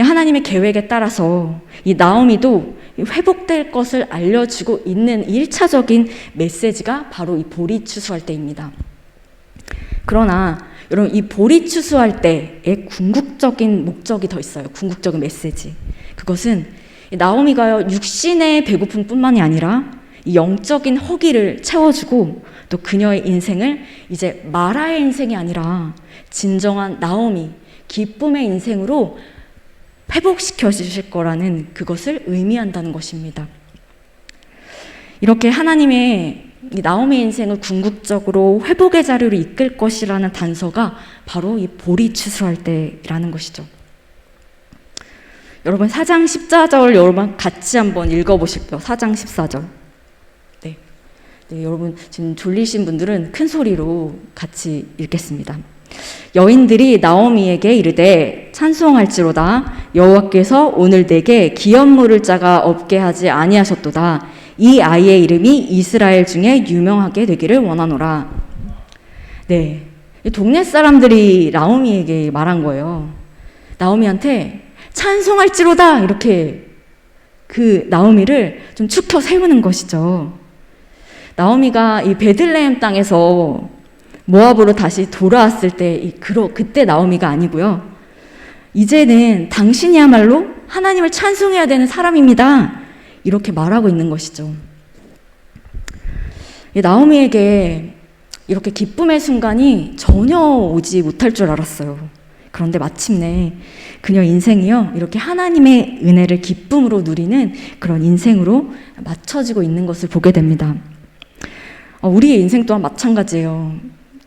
하나님의 계획에 따라서 이 나오미도 회복될 것을 알려주고 있는 1차적인 메시지가 바로 이 보리 추수할 때입니다. 그러나 여러분, 이 보리 추수할 때의 궁극적인 목적이 더 있어요. 궁극적인 메시지. 그것은 나오미가요, 육신의 배고픔뿐만이 아니라 이 영적인 허기를 채워주고 또 그녀의 인생을 이제 마라의 인생이 아니라 진정한 나오미, 기쁨의 인생으로 회복시켜 주실 거라는 그것을 의미한다는 것입니다. 이렇게 하나님의 이 나오미의 인생을 궁극적으로 회복의 자리로 이끌 것이라는 단서가 바로 이 보리 추수할 때라는 것이죠. 여러분, 4장 14절 여러분 같이 한번 읽어보실게요. 4장 14절. 네, 여러분 지금 졸리신 분들은 큰 소리로 같이 읽겠습니다. 여인들이 나오미에게 이르되 찬송할지로다. 여호와께서 오늘 내게 기업 물을 자가 없게 하지 아니하셨도다. 이 아이의 이름이 이스라엘 중에 유명하게 되기를 원하노라. 네, 동네 사람들이 나오미에게 말한 거예요. 나오미한테 찬송할지로다, 이렇게 그 나오미를 좀 축혀 세우는 것이죠. 나오미가 이 베들레헴 땅에서 모압으로 다시 돌아왔을 때 그때 나오미가 아니고요. 이제는 당신이야말로 하나님을 찬송해야 되는 사람입니다. 이렇게 말하고 있는 것이죠. 나오미에게 이렇게 기쁨의 순간이 전혀 오지 못할 줄 알았어요. 그런데 마침내 그녀 인생이요, 이렇게 하나님의 은혜를 기쁨으로 누리는 그런 인생으로 맞춰지고 있는 것을 보게 됩니다. 우리의 인생 또한 마찬가지예요.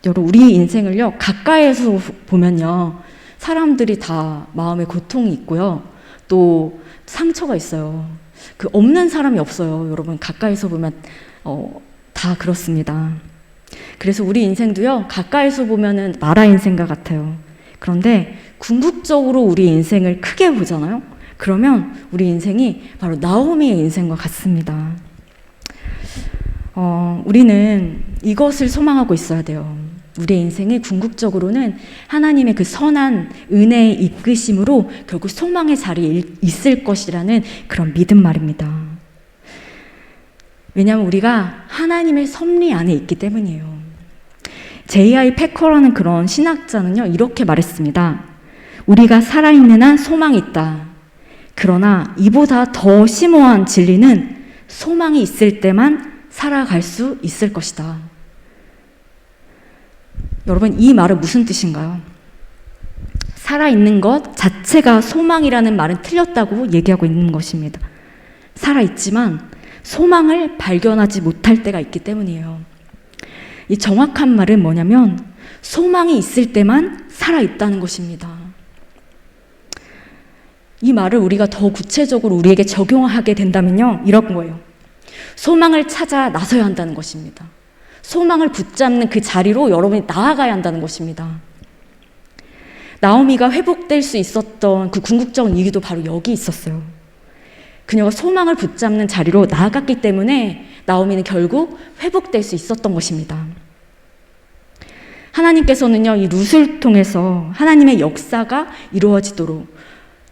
여러분, 우리 인생을요, 가까이에서 보면요, 사람들이 다 마음에 고통이 있고요, 또 상처가 있어요. 그 없는 사람이 없어요. 여러분, 가까이서 보면 다 그렇습니다. 그래서 우리 인생도요, 가까이서 보면은 마라 인생과 같아요. 그런데 궁극적으로 우리 인생을 크게 보잖아요. 그러면 우리 인생이 바로 나오미의 인생과 같습니다. 우리는 이것을 소망하고 있어야 돼요. 우리의 인생이 궁극적으로는 하나님의 그 선한 은혜의 이끄심으로 결국 소망의 자리에 있을 것이라는 그런 믿음 말입니다. 왜냐하면 우리가 하나님의 섭리 안에 있기 때문이에요. J.I. 패커라는 그런 신학자는요, 이렇게 말했습니다. 우리가 살아있는 한 소망이 있다. 그러나 이보다 더 심오한 진리는 소망이 있을 때만 살아갈 수 있을 것이다. 여러분, 이 말은 무슨 뜻인가요? 살아있는 것 자체가 소망이라는 말은 틀렸다고 얘기하고 있는 것입니다. 살아있지만 소망을 발견하지 못할 때가 있기 때문이에요. 이 정확한 말은 뭐냐면 소망이 있을 때만 살아있다는 것입니다. 이 말을 우리가 더 구체적으로 우리에게 적용하게 된다면요, 이런 거예요. 소망을 찾아 나서야 한다는 것입니다. 소망을 붙잡는 그 자리로 여러분이 나아가야 한다는 것입니다. 나오미가 회복될 수 있었던 그 궁극적인 이유도 바로 여기 있었어요. 그녀가 소망을 붙잡는 자리로 나아갔기 때문에 나오미는 결국 회복될 수 있었던 것입니다. 하나님께서는요, 이 룻을 통해서 하나님의 역사가 이루어지도록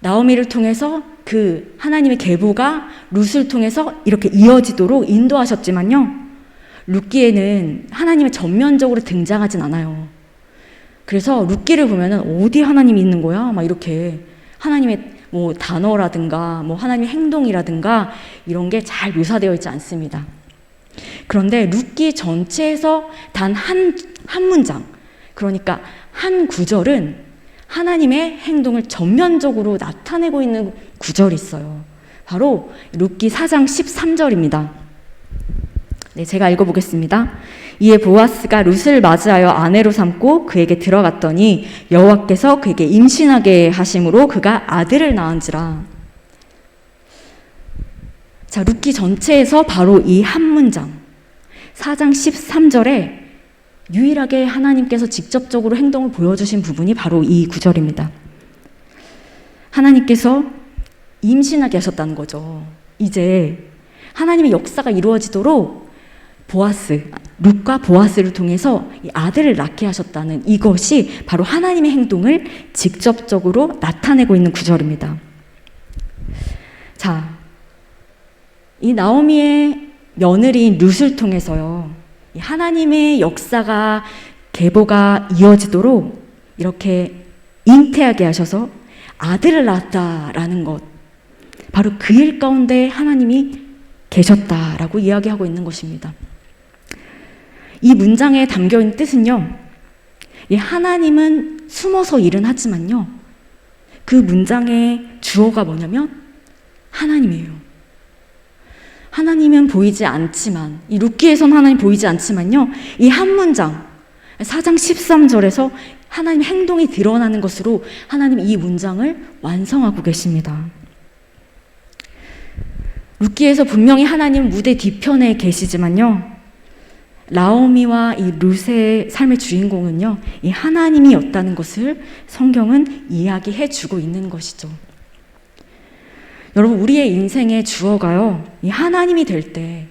나오미를 통해서 그 하나님의 계보가 룻을 통해서 이렇게 이어지도록 인도하셨지만요, 룻기에는 하나님이 전면적으로 등장하진 않아요. 그래서 룻기를 보면은 어디 하나님이 있는 거야? 막 이렇게 하나님의 뭐 단어라든가 뭐 하나님의 행동이라든가 이런 게 잘 묘사되어 있지 않습니다. 그런데 룻기 전체에서 단 한 문장, 그러니까 한 구절은 하나님의 행동을 전면적으로 나타내고 있는 구절이 있어요. 바로 룻기 4장 13절입니다. 네, 제가 읽어보겠습니다. 이에 보아스가 룻을 맞이하여 아내로 삼고 그에게 들어갔더니 여호와께서 그에게 임신하게 하심으로 그가 아들을 낳은지라. 자, 룻기 전체에서 바로 이 한 문장, 4장 13절에 유일하게 하나님께서 직접적으로 행동을 보여주신 부분이 바로 이 구절입니다. 하나님께서 임신하게 하셨다는 거죠. 이제 하나님의 역사가 이루어지도록 룻과 보아스를 통해서 이 아들을 낳게 하셨다는 이것이 바로 하나님의 행동을 직접적으로 나타내고 있는 구절입니다. 역사, 이 나오미의 며느리인 룻을 통해서요, 이 하나님의 역사가 계보가 이어지도록 이렇게 잉태하게 하셔서 아들을 낳았다라는 것, 바로 그 일 가운데 하나님이 계셨다라고 이야기하고 있는 것입니다. 이 문장에 담겨있는 뜻은요, 이 하나님은 숨어서 일은 하지만요, 그 문장의 주어가 뭐냐면 하나님이에요. 하나님은 보이지 않지만, 이 룻기에선 하나님 보이지 않지만요, 이 한 문장 4장 13절에서 하나님 행동이 드러나는 것으로 하나님 이 문장을 완성하고 계십니다. 룻기에서 분명히 하나님 무대 뒤편에 계시지만요, 나오미와 이 룻의 삶의 주인공은요, 이 하나님이었다는 것을 성경은 이야기해 주고 있는 것이죠. 여러분, 우리의 인생의 주어가요, 이 하나님이 될 때,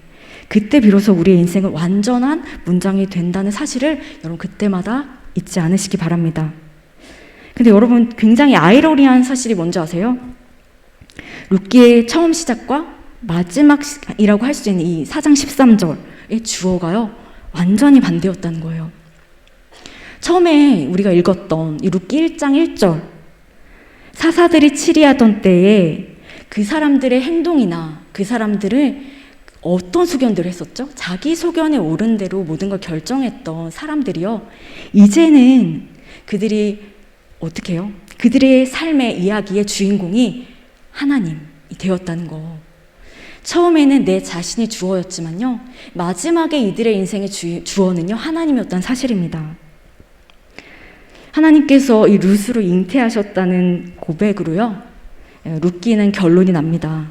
그때 비로소 우리의 인생은 완전한 문장이 된다는 사실을 여러분 그때마다 잊지 않으시기 바랍니다. 근데 여러분, 굉장히 아이러니한 사실이 뭔지 아세요? 룻기의 처음 시작과 마지막이라고 할 수 있는 이 4장 13절의 주어가요, 완전히 반대였다는 거예요. 처음에 우리가 읽었던 이 룻기 1장 1절, 사사들이 치리하던 때에 그 사람들의 행동이나 그 사람들을 어떤 소견들을 했었죠? 자기 소견에 옳은 대로 모든 걸 결정했던 사람들이요, 이제는 그들이 어떻게 해요? 그들의 삶의 이야기의 주인공이 하나님이 되었다는 거. 처음에는 내 자신이 주어였지만요, 마지막에 이들의 인생의 주어는요, 하나님이었다는 사실입니다. 하나님께서 이 룻으로 잉태하셨다는 고백으로요, 룻기는 결론이 납니다.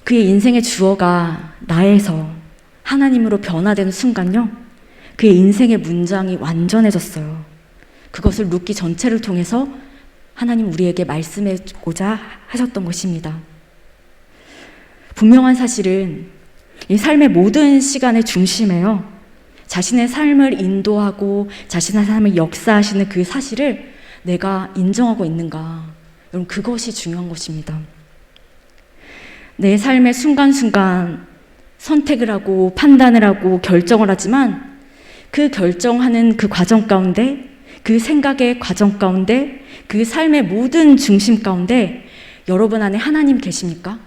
그의 인생의 주어가 나에서 하나님으로 변화되는 순간요, 그의 인생의 문장이 완전해졌어요. 그것을 룻기 전체를 통해서 하나님 우리에게 말씀하고자 하셨던 것입니다. 분명한 사실은 이 삶의 모든 시간의 중심에요, 자신의 삶을 인도하고 자신의 삶을 역사하시는 그 사실을 내가 인정하고 있는가, 여러분, 그것이 중요한 것입니다. 내 삶의 순간순간 선택을 하고 판단을 하고 결정을 하지만, 그 결정하는 그 과정 가운데, 그 생각의 과정 가운데, 그 삶의 모든 중심 가운데 여러분 안에 하나님 계십니까?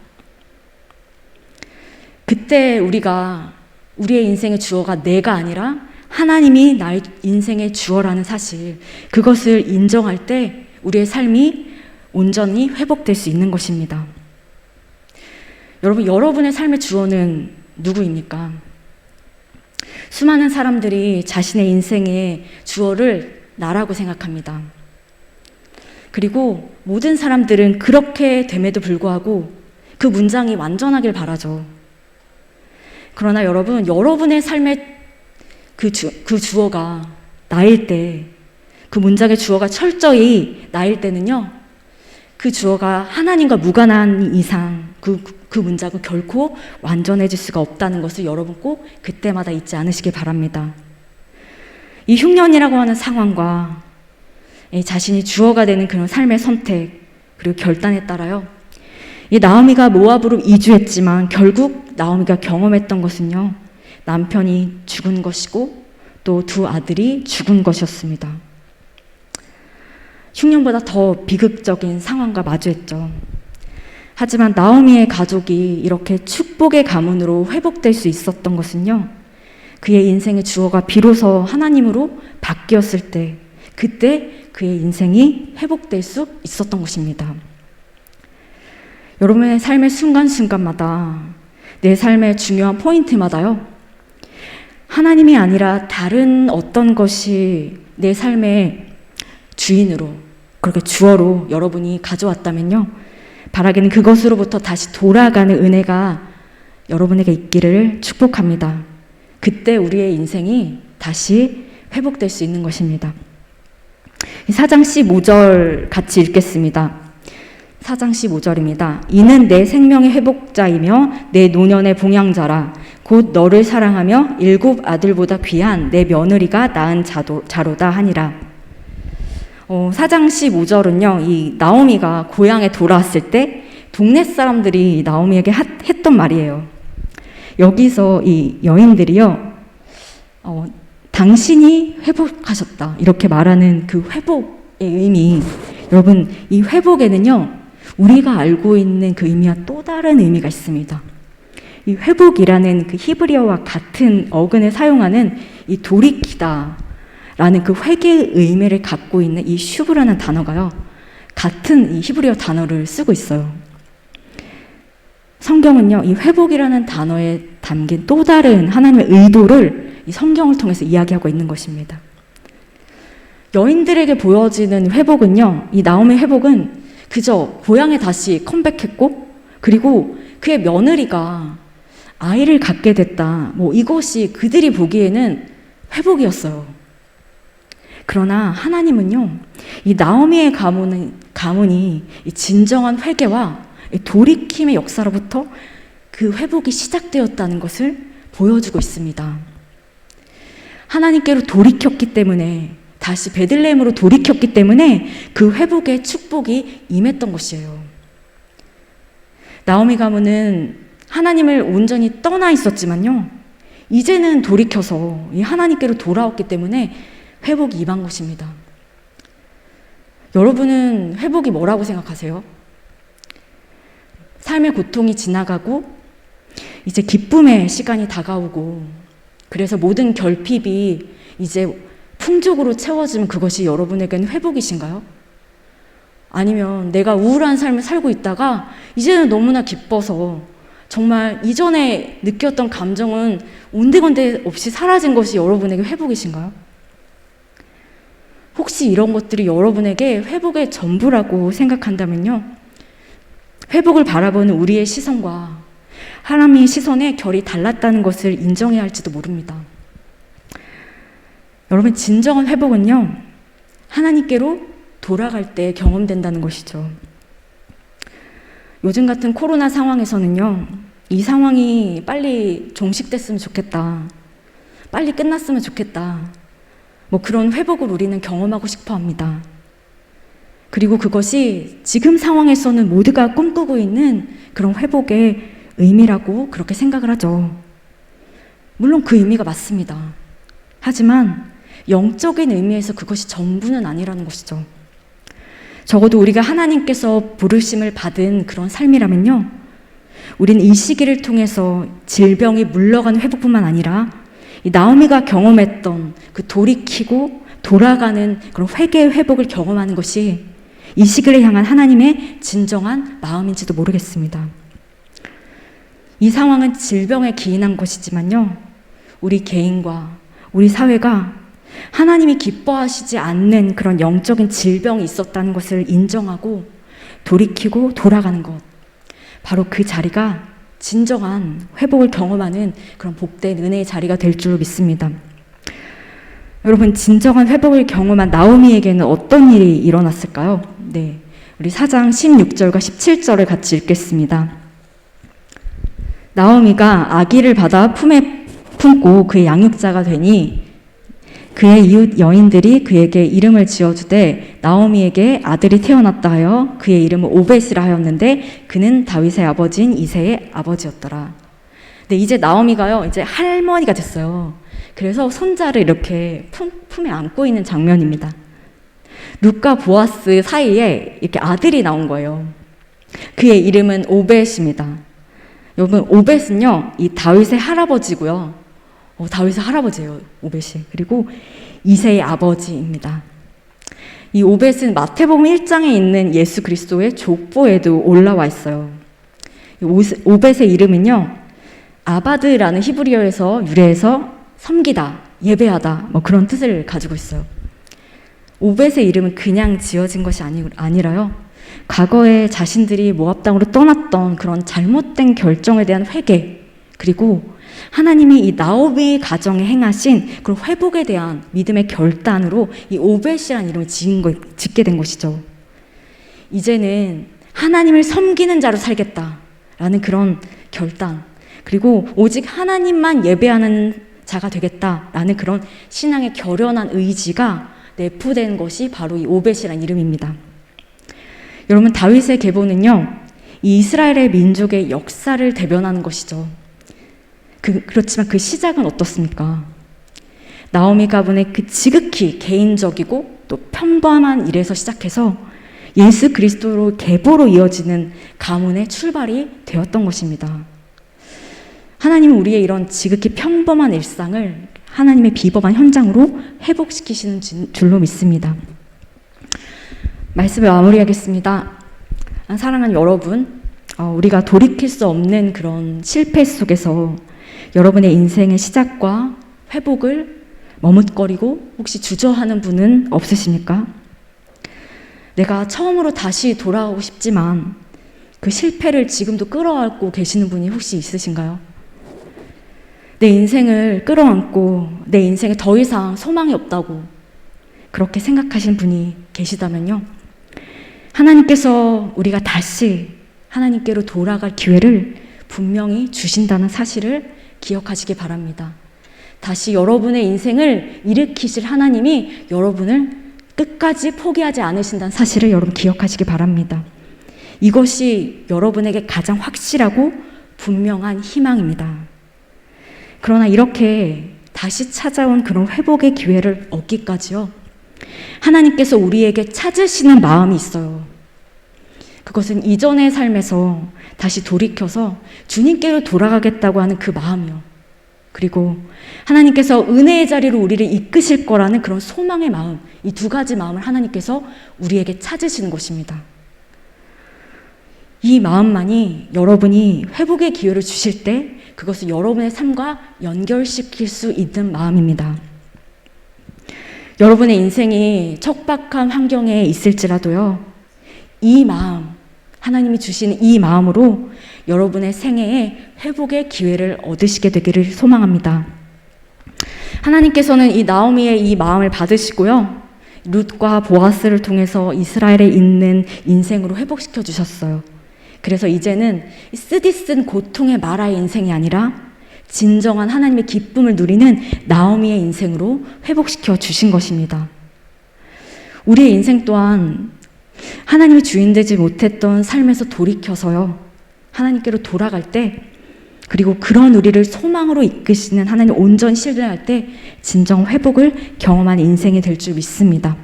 그때 우리가 우리의 인생의 주어가 내가 아니라 하나님이 나의 인생의 주어라는 사실, 그것을 인정할 때 우리의 삶이 온전히 회복될 수 있는 것입니다. 여러분, 여러분의 삶의 주어는 누구입니까? 수많은 사람들이 자신의 인생의 주어를 나라고 생각합니다. 그리고 모든 사람들은 그렇게 됨에도 불구하고 그 문장이 완전하길 바라죠. 그러나 여러분, 여러분의 삶의 그 주어가 나일 때, 그 문장의 주어가 철저히 나일 때는요, 그 주어가 하나님과 무관한 이상 그 문장은 결코 완전해질 수가 없다는 것을 여러분 꼭 그때마다 잊지 않으시길 바랍니다. 이 흉년이라고 하는 상황과 자신이 주어가 되는 그런 삶의 선택, 그리고 결단에 따라요, 이 나오미가 모압으로 이주했지만 결국 나오미가 경험했던 것은요, 남편이 죽은 것이고 또 두 아들이 죽은 것이었습니다. 흉년보다 더 비극적인 상황과 마주했죠. 하지만 나오미의 가족이 이렇게 축복의 가문으로 회복될 수 있었던 것은요, 그의 인생의 주어가 비로소 하나님으로 바뀌었을 때, 그때 그의 인생이 회복될 수 있었던 것입니다. 여러분의 삶의 순간순간마다, 내 삶의 중요한 포인트마다요, 하나님이 아니라 다른 어떤 것이 내 삶의 주인으로, 그렇게 주어로 여러분이 가져왔다면요, 바라기는 그것으로부터 다시 돌아가는 은혜가 여러분에게 있기를 축복합니다. 그때 우리의 인생이 다시 회복될 수 있는 것입니다. 4장 15절 같이 읽겠습니다. 4장 15절입니다. 이는 내 생명의 회복자이며 내 노년의 봉양자라. 곧 너를 사랑하며 7 아들보다 귀한 내 며느리가 낳은 자로다 하니라. 4장 15절은요, 이 나오미가 고향에 돌아왔을 때 동네 사람들이 나오미에게 했던 말이에요. 여기서 이 여인들이요, 당신이 회복하셨다 이렇게 말하는 그 회복의 의미, 여러분 이 회복에는요 우리가 알고 있는 그 의미와 또 다른 의미가 있습니다. 이 회복이라는 그 히브리어와 같은 어근에 사용하는 이 돌이키다 라는 그 회개의 의미를 갖고 있는 이 슈브라는 단어가요, 같은 이 히브리어 단어를 쓰고 있어요. 성경은요, 이 회복이라는 단어에 담긴 또 다른 하나님의 의도를 이 성경을 통해서 이야기하고 있는 것입니다. 여인들에게 보여지는 회복은요, 이 나오미의 회복은 그저 고향에 다시 컴백했고, 그리고 그의 며느리가 아이를 갖게 됐다, 이것이 그들이 보기에는 회복이었어요. 그러나 하나님은요, 이 나오미의 가문이 이 진정한 회개와 이 돌이킴의 역사로부터 그 회복이 시작되었다는 것을 보여주고 있습니다. 하나님께로 돌이켰기 때문에, 다시 베들레헴으로 돌이켰기 때문에 그 회복의 축복이 임했던 것이에요. 나오미 가문은 하나님을 온전히 떠나 있었지만요, 이제는 돌이켜서 이 하나님께로 돌아왔기 때문에 회복이 임한 것입니다. 여러분은 회복이 뭐라고 생각하세요? 삶의 고통이 지나가고 이제 기쁨의 시간이 다가오고, 그래서 모든 결핍이 이제 풍족으로 채워지면 그것이 여러분에게는 회복이신가요? 아니면 내가 우울한 삶을 살고 있다가 이제는 너무나 기뻐서 정말 이전에 느꼈던 감정은 온데건데 없이 사라진 것이 여러분에게 회복이신가요? 혹시 이런 것들이 여러분에게 회복의 전부라고 생각한다면요, 회복을 바라보는 우리의 시선과 하나님의 시선의 결이 달랐다는 것을 인정해야 할지도 모릅니다. 여러분, 진정한 회복은요, 하나님께로 돌아갈 때 경험된다는 것이죠. 요즘 같은 코로나 상황에서는요, 이 상황이 빨리 종식됐으면 좋겠다, 빨리 끝났으면 좋겠다, 그런 회복을 우리는 경험하고 싶어 합니다. 그리고 그것이 지금 상황에서는 모두가 꿈꾸고 있는 그런 회복의 의미라고 그렇게 생각을 하죠. 물론 그 의미가 맞습니다. 하지만 영적인 의미에서 그것이 전부는 아니라는 것이죠. 적어도 우리가 하나님께서 부르심을 받은 그런 삶이라면요, 우리는 이 시기를 통해서 질병이 물러가는 회복뿐만 아니라 이 나오미가 경험했던 그 돌이키고 돌아가는 그런 회개의 회복을 경험하는 것이 이 시기를 향한 하나님의 진정한 마음인지도 모르겠습니다. 이 상황은 질병에 기인한 것이지만요, 우리 개인과 우리 사회가 하나님이 기뻐하시지 않는 그런 영적인 질병이 있었다는 것을 인정하고 돌이키고 돌아가는 것, 바로 그 자리가 진정한 회복을 경험하는 그런 복된 은혜의 자리가 될 줄로 믿습니다. 여러분, 진정한 회복을 경험한 나오미에게는 어떤 일이 일어났을까요? 네, 우리 4장 16절과 17절을 같이 읽겠습니다. 나오미가 아기를 받아 품에 품고 그의 양육자가 되니 그의 이웃 여인들이 그에게 이름을 지어주되 나오미에게 아들이 태어났다 하여 그의 이름을 오벳이라 하였는데 그는 다윗의 아버지인 이새의 아버지였더라. 근데 이제 나오미가요, 이제 할머니가 됐어요. 그래서 손자를 이렇게 품에 안고 있는 장면입니다. 룻과 보아스 사이에 이렇게 아들이 나온 거예요. 그의 이름은 오벳입니다. 여러분, 오벳은요, 이 다윗의 할아버지고요. 다윗의 할아버지예요, 오벳이. 그리고 이새의 아버지입니다. 이 오벳은 마태복음 1장에 있는 예수 그리스도의 족보에도 올라와 있어요. 오벳의 이름은요, 아바드라는 히브리어에서 유래해서 섬기다, 예배하다, 그런 뜻을 가지고 있어요. 오벳의 이름은 그냥 지어진 것이 아니라요, 과거에 자신들이 모압 땅으로 떠났던 그런 잘못된 결정에 대한 회개, 그리고 하나님이 이 나오미 가정에 행하신 그런 회복에 대한 믿음의 결단으로 이 오벳이라는 이름을 짓게 된 것이죠. 이제는 하나님을 섬기는 자로 살겠다라는 그런 결단, 그리고 오직 하나님만 예배하는 자가 되겠다라는 그런 신앙의 결연한 의지가 내포된 것이 바로 이 오벳이라는 이름입니다. 여러분, 다윗의 계보는요, 이 이스라엘의 민족의 역사를 대변하는 것이죠. 그렇지만 그 시작은 어떻습니까? 나오미 가문의 그 지극히 개인적이고 또 평범한 일에서 시작해서 예수 그리스도로 계보로 이어지는 가문의 출발이 되었던 것입니다. 하나님은 우리의 이런 지극히 평범한 일상을 하나님의 비범한 현장으로 회복시키시는 줄로 믿습니다. 말씀을 마무리하겠습니다. 사랑하는 여러분, 우리가 돌이킬 수 없는 그런 실패 속에서 여러분의 인생의 시작과 회복을 머뭇거리고 혹시 주저하는 분은 없으십니까? 내가 처음으로 다시 돌아가고 싶지만 그 실패를 지금도 끌어안고 계시는 분이 혹시 있으신가요? 내 인생을 끌어안고 내 인생에 더 이상 소망이 없다고 그렇게 생각하신 분이 계시다면요. 하나님께서 우리가 다시 하나님께로 돌아갈 기회를 분명히 주신다는 사실을 기억하시기 바랍니다. 다시 여러분의 인생을 일으키실 하나님이 여러분을 끝까지 포기하지 않으신다는 사실을 여러분 기억하시기 바랍니다. 이것이 여러분에게 가장 확실하고 분명한 희망입니다. 그러나 이렇게 다시 찾아온 그런 회복의 기회를 얻기까지요, 하나님께서 우리에게 찾으시는 마음이 있어요. 그것은 이전의 삶에서 다시 돌이켜서 주님께로 돌아가겠다고 하는 그 마음이요. 그리고 하나님께서 은혜의 자리로 우리를 이끄실 거라는 그런 소망의 마음, 이 두 가지 마음을 하나님께서 우리에게 찾으시는 것입니다. 이 마음만이 여러분이 회복의 기회를 주실 때 그것을 여러분의 삶과 연결시킬 수 있는 마음입니다. 여러분의 인생이 척박한 환경에 있을지라도요, 이 마음, 하나님이 주시는 이 마음으로 여러분의 생애에 회복의 기회를 얻으시게 되기를 소망합니다. 하나님께서는 이 나오미의 이 마음을 받으시고요, 룻과 보아스를 통해서 이스라엘에 있는 인생으로 회복시켜 주셨어요. 그래서 이제는 쓰디쓴 고통의 마라의 인생이 아니라 진정한 하나님의 기쁨을 누리는 나오미의 인생으로 회복시켜 주신 것입니다. 우리의 인생 또한 하나님이 주인되지 못했던 삶에서 돌이켜서요, 하나님께로 돌아갈 때, 그리고 그런 우리를 소망으로 이끄시는 하나님 온전히 신뢰할 때 진정 회복을 경험한 인생이 될 줄 믿습니다.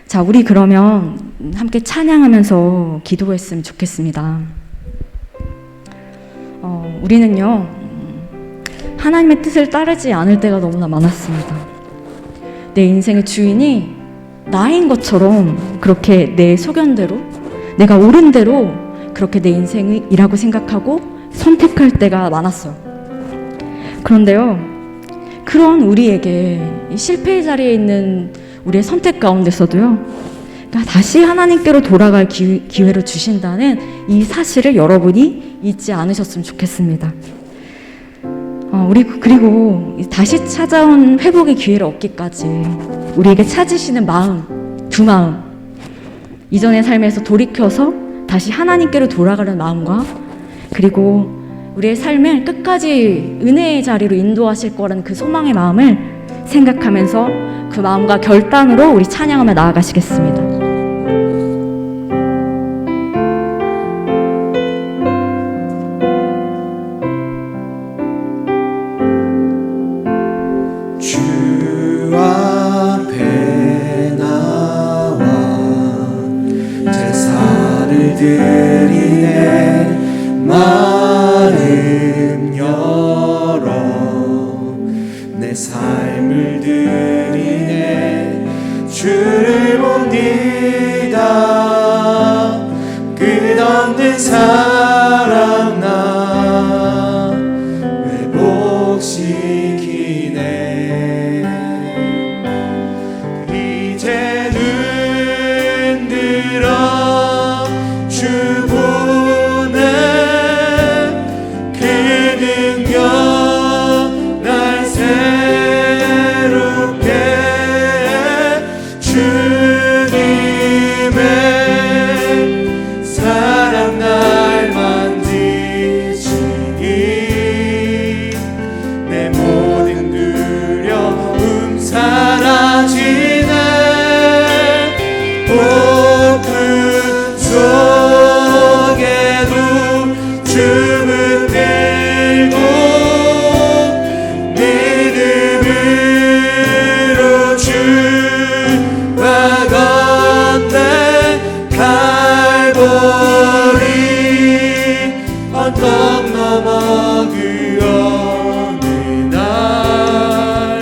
자, 우리 그러면 함께 찬양하면서 기도했으면 좋겠습니다. 우리는요, 하나님의 뜻을 따르지 않을 때가 너무나 많았습니다. 내 인생의 주인이 나인 것처럼 그렇게 내 소견대로, 내가 옳은 대로 그렇게 내 인생이라고 생각하고 선택할 때가 많았어요. 그런데요, 그런 우리에게 이 실패의 자리에 있는 우리의 선택 가운데서도요, 그러니까 다시 하나님께로 돌아갈 기회를 주신다는 이 사실을 여러분이 잊지 않으셨으면 좋겠습니다. 그리고 다시 찾아온 회복의 기회를 얻기까지 우리에게 찾으시는 마음, 두 마음, 이전의 삶에서 돌이켜서 다시 하나님께로 돌아가는 마음과, 그리고 우리의 삶을 끝까지 은혜의 자리로 인도하실 거라는 그 소망의 마음을 생각하면서 그 마음과 결단으로 우리 찬양하며 나아가시겠습니다.
주 앞에 나와 제사를 드리네, 마음 열어 내 삶을 드리네. 주를 봅니다. 끝없는 사랑 나 회복시키네. 이제 눈 들어 주 보네.
언덕 넘어 그 어느 날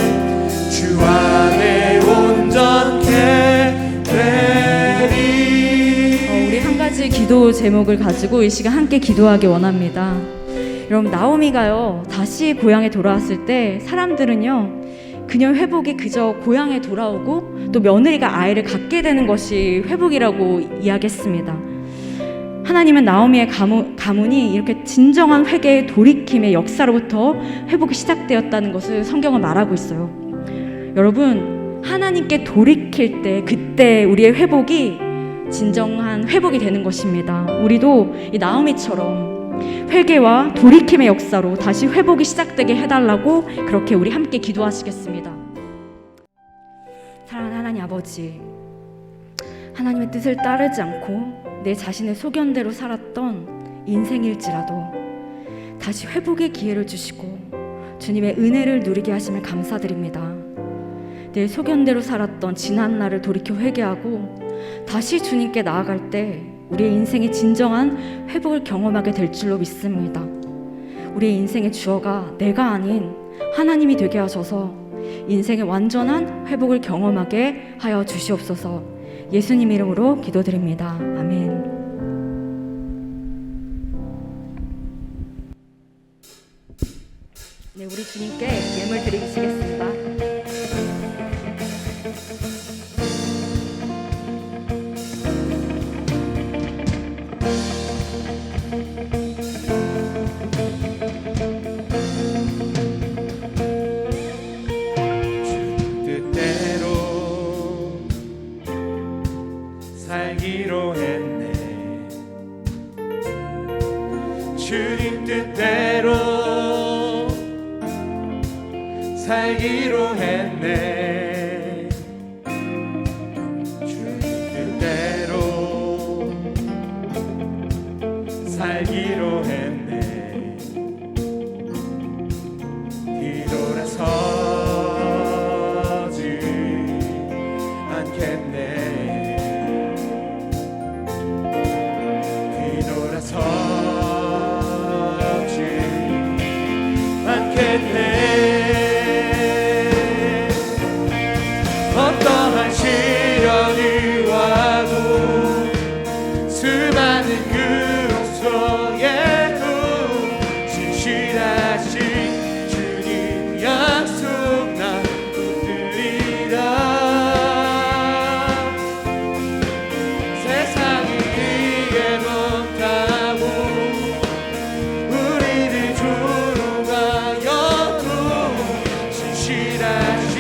주 안에 온전케 되리.
우리 한 가지 기도 제목을 가지고 이 시간 함께 기도하기 원합니다. 여러분, 나오미가요 다시 고향에 돌아왔을 때 사람들은요 그녀 회복이 그저 고향에 돌아오고 또 며느리가 아이를 갖게 되는 것이 회복이라고 이야기했습니다. 하나님은 나오미의 가문이 이렇게 진정한 회개의 돌이킴의 역사로부터 회복이 시작되었다는 것을 성경은 말하고 있어요. 여러분, 하나님께 돌이킬 때 그때 우리의 회복이 진정한 회복이 되는 것입니다. 우리도 이 나오미처럼 회개와 돌이킴의 역사로 다시 회복이 시작되게 해달라고 그렇게 우리 함께 기도하시겠습니다. 사랑하는 하나님 아버지, 하나님의 뜻을 따르지 않고 내 자신의 소견대로 살았던 인생일지라도 다시 회복의 기회를 주시고 주님의 은혜를 누리게 하심을 감사드립니다. 내 소견대로 살았던 지난 날을 돌이켜 회개하고 다시 주님께 나아갈 때 우리의 인생의 진정한 회복을 경험하게 될 줄로 믿습니다. 우리의 인생의 주어가 내가 아닌 하나님이 되게 하셔서 인생의 완전한 회복을 경험하게 하여 주시옵소서. 예수님 이름으로 기도드립니다. 아멘. 네, 우리 주님께 예물 드리시겠습니다.
살기로 했네. 주님 뜻대로 살기로 했네. 주님 뜻대로 살기로 했네. 뒤돌아서지 않겠네. 서지 않겠네. 어떠한 시련이 와도 수많은 그런 속에도 신실하신 주님 약속 나 붙들리라. 세상이 이해 못하고 우리를 조롱하여도 신실하신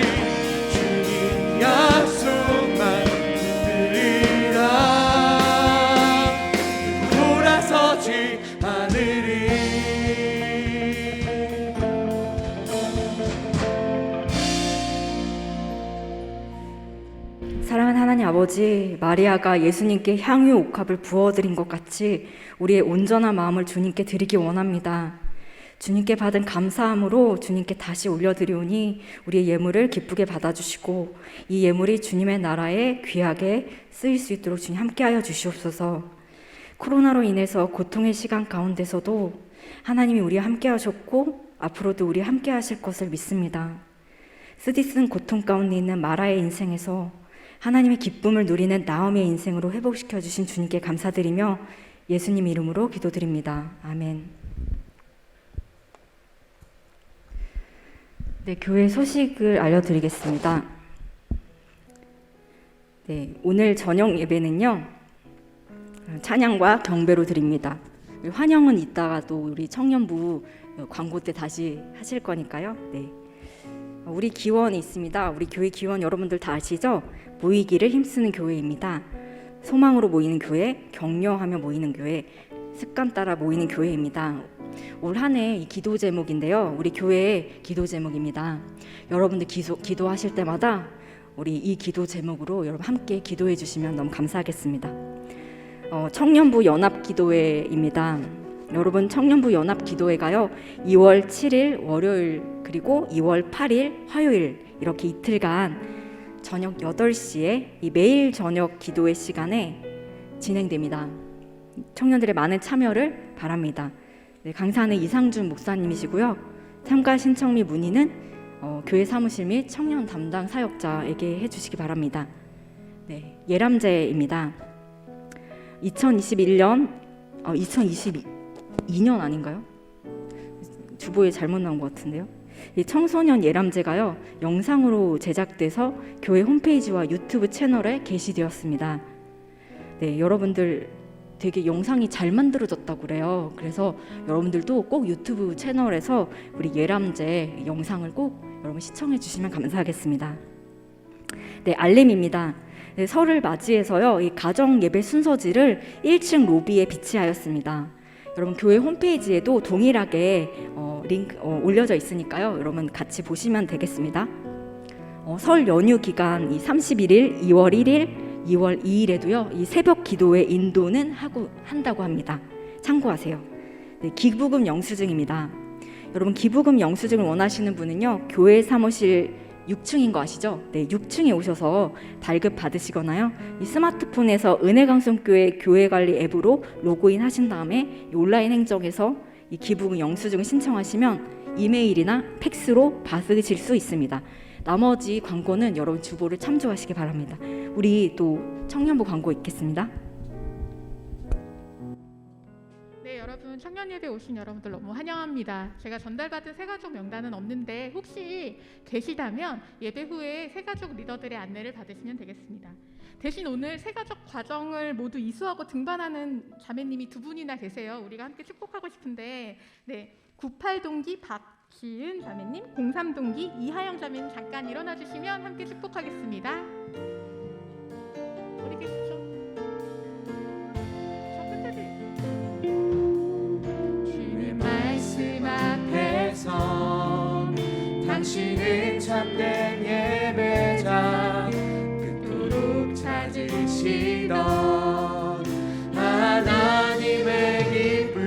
주님 약속만 붙들리라. 돌아서지 않으리.
사랑하는 하나님 아버지, 마리아가 예수님께 향유 옥합을 부어드린 것 같이 우리의 온전한 마음을 주님께 드리기 원합니다. 주님께 받은 감사함으로 주님께 다시 올려드리오니 우리의 예물을 기쁘게 받아주시고 이 예물이 주님의 나라에 귀하게 쓰일 수 있도록 주님 함께하여 주시옵소서. 코로나로 인해서 고통의 시간 가운데서도 하나님이 우리와 함께하셨고 앞으로도 우리와 함께하실 것을 믿습니다. 쓰디쓴 고통 가운데 있는 마라의 인생에서 하나님의 기쁨을 누리는 나오미의 인생으로 회복시켜 주신 주님께 감사드리며 예수님 이름으로 기도드립니다. 아멘. 네, 교회 소식을 알려드리겠습니다. 네, 오늘 저녁 예배는요 찬양과 경배로 드립니다. 환영은 이따가 또 우리 청년부 광고 때 다시 하실 거니까요. 네. 우리 기원이 있습니다. 우리 교회 기원 여러분들 다 아시죠? 모이기를 힘쓰는 교회입니다. 소망으로 모이는 교회, 격려하며 모이는 교회, 습관 따라 모이는 교회입니다. 올 한 해 이 기도 제목인데요. 우리 교회의 기도 제목입니다. 여러분들 기도하실 때마다 우리 이 기도 제목으로 여러분 함께 기도해 주시면 너무 감사하겠습니다. 청년부 연합기도회입니다. 여러분, 청년부 연합기도회가요 2월 7일 월요일 그리고 2월 8일 화요일 이렇게 이틀간 저녁 8시에 이 매일 저녁 기도회 시간에 진행됩니다. 청년들의 많은 참여를 바랍니다. 네, 강사는 이상준 목사님이시고요. 참가 신청 및 문의는 교회 사무실 및 청년 담당 사역자에게 해주시기 바랍니다. 네, 예람제입니다. 2022년 아닌가요? 주보에 잘못 나온 것 같은데요. 이 청소년 예람제가요, 영상으로 제작돼서 교회 홈페이지와 유튜브 채널에 게시되었습니다. 네, 여러분들 되게 영상이 잘 만들어졌다고 그래요. 그래서 여러분들도 꼭 유튜브 채널에서 우리 예람제 영상을 꼭 여러분 시청해 주시면 감사하겠습니다. 네, 알림입니다. 네, 설을 맞이해서요, 이 가정 예배 순서지를 1층 로비에 비치하였습니다. 여러분 교회 홈페이지에도 동일하게 링크 올려져 있으니까요. 여러분 같이 보시면 되겠습니다. 설 연휴 기간 이 31일, 2월 1일, 2월 2일에도요. 이 새벽 기도회 인도는 한다고 합니다. 참고하세요. 네, 기부금 영수증입니다. 여러분 기부금 영수증을 원하시는 분은요. 교회 사무실 6층인 거 아시죠? 네, 6층에 오셔서 발급 받으시거나요. 이 스마트폰에서 은혜강성교회 교회관리 앱으로 로그인 하신 다음에 이 온라인 행정에서 이 기부금 영수증을 신청하시면 이메일이나 팩스로 받으실 수 있습니다. 나머지 광고는 여러분 주보를 참조하시기 바랍니다. 우리 또 청년부 광고 있겠습니다.
네, 여러분 청년 예배 오신 여러분들 너무 환영합니다. 제가 전달받은 새가족 명단은 없는데 혹시 계시다면 예배 후에 새가족 리더들의 안내를 받으시면 되겠습니다. 대신 오늘 새가족 과정을 모두 이수하고 등반하는 자매님이 2분이나 계세요. 우리가 함께 축복하고 싶은데, 네, 98동기 박시은 자매님, 03동기 이하영 자매님 잠깐 일어나 주시면 함께 축복하겠습니다. 어디 계시죠?
말씀 앞에서 당신은 참된 예배자 그토록 찾으시던 하나님의 기쁨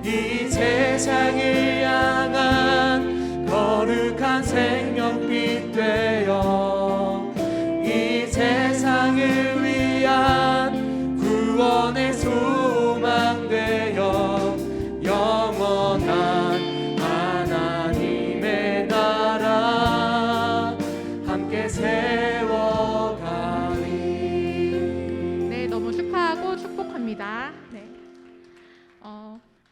이 세상을 향한 거룩한 생명빛 되어 이 세상을 위한 구원의 소망 되어 영원한 하나님의 나라 함께 세워가리.
네, 너무 축하하고 축복합니다. 네.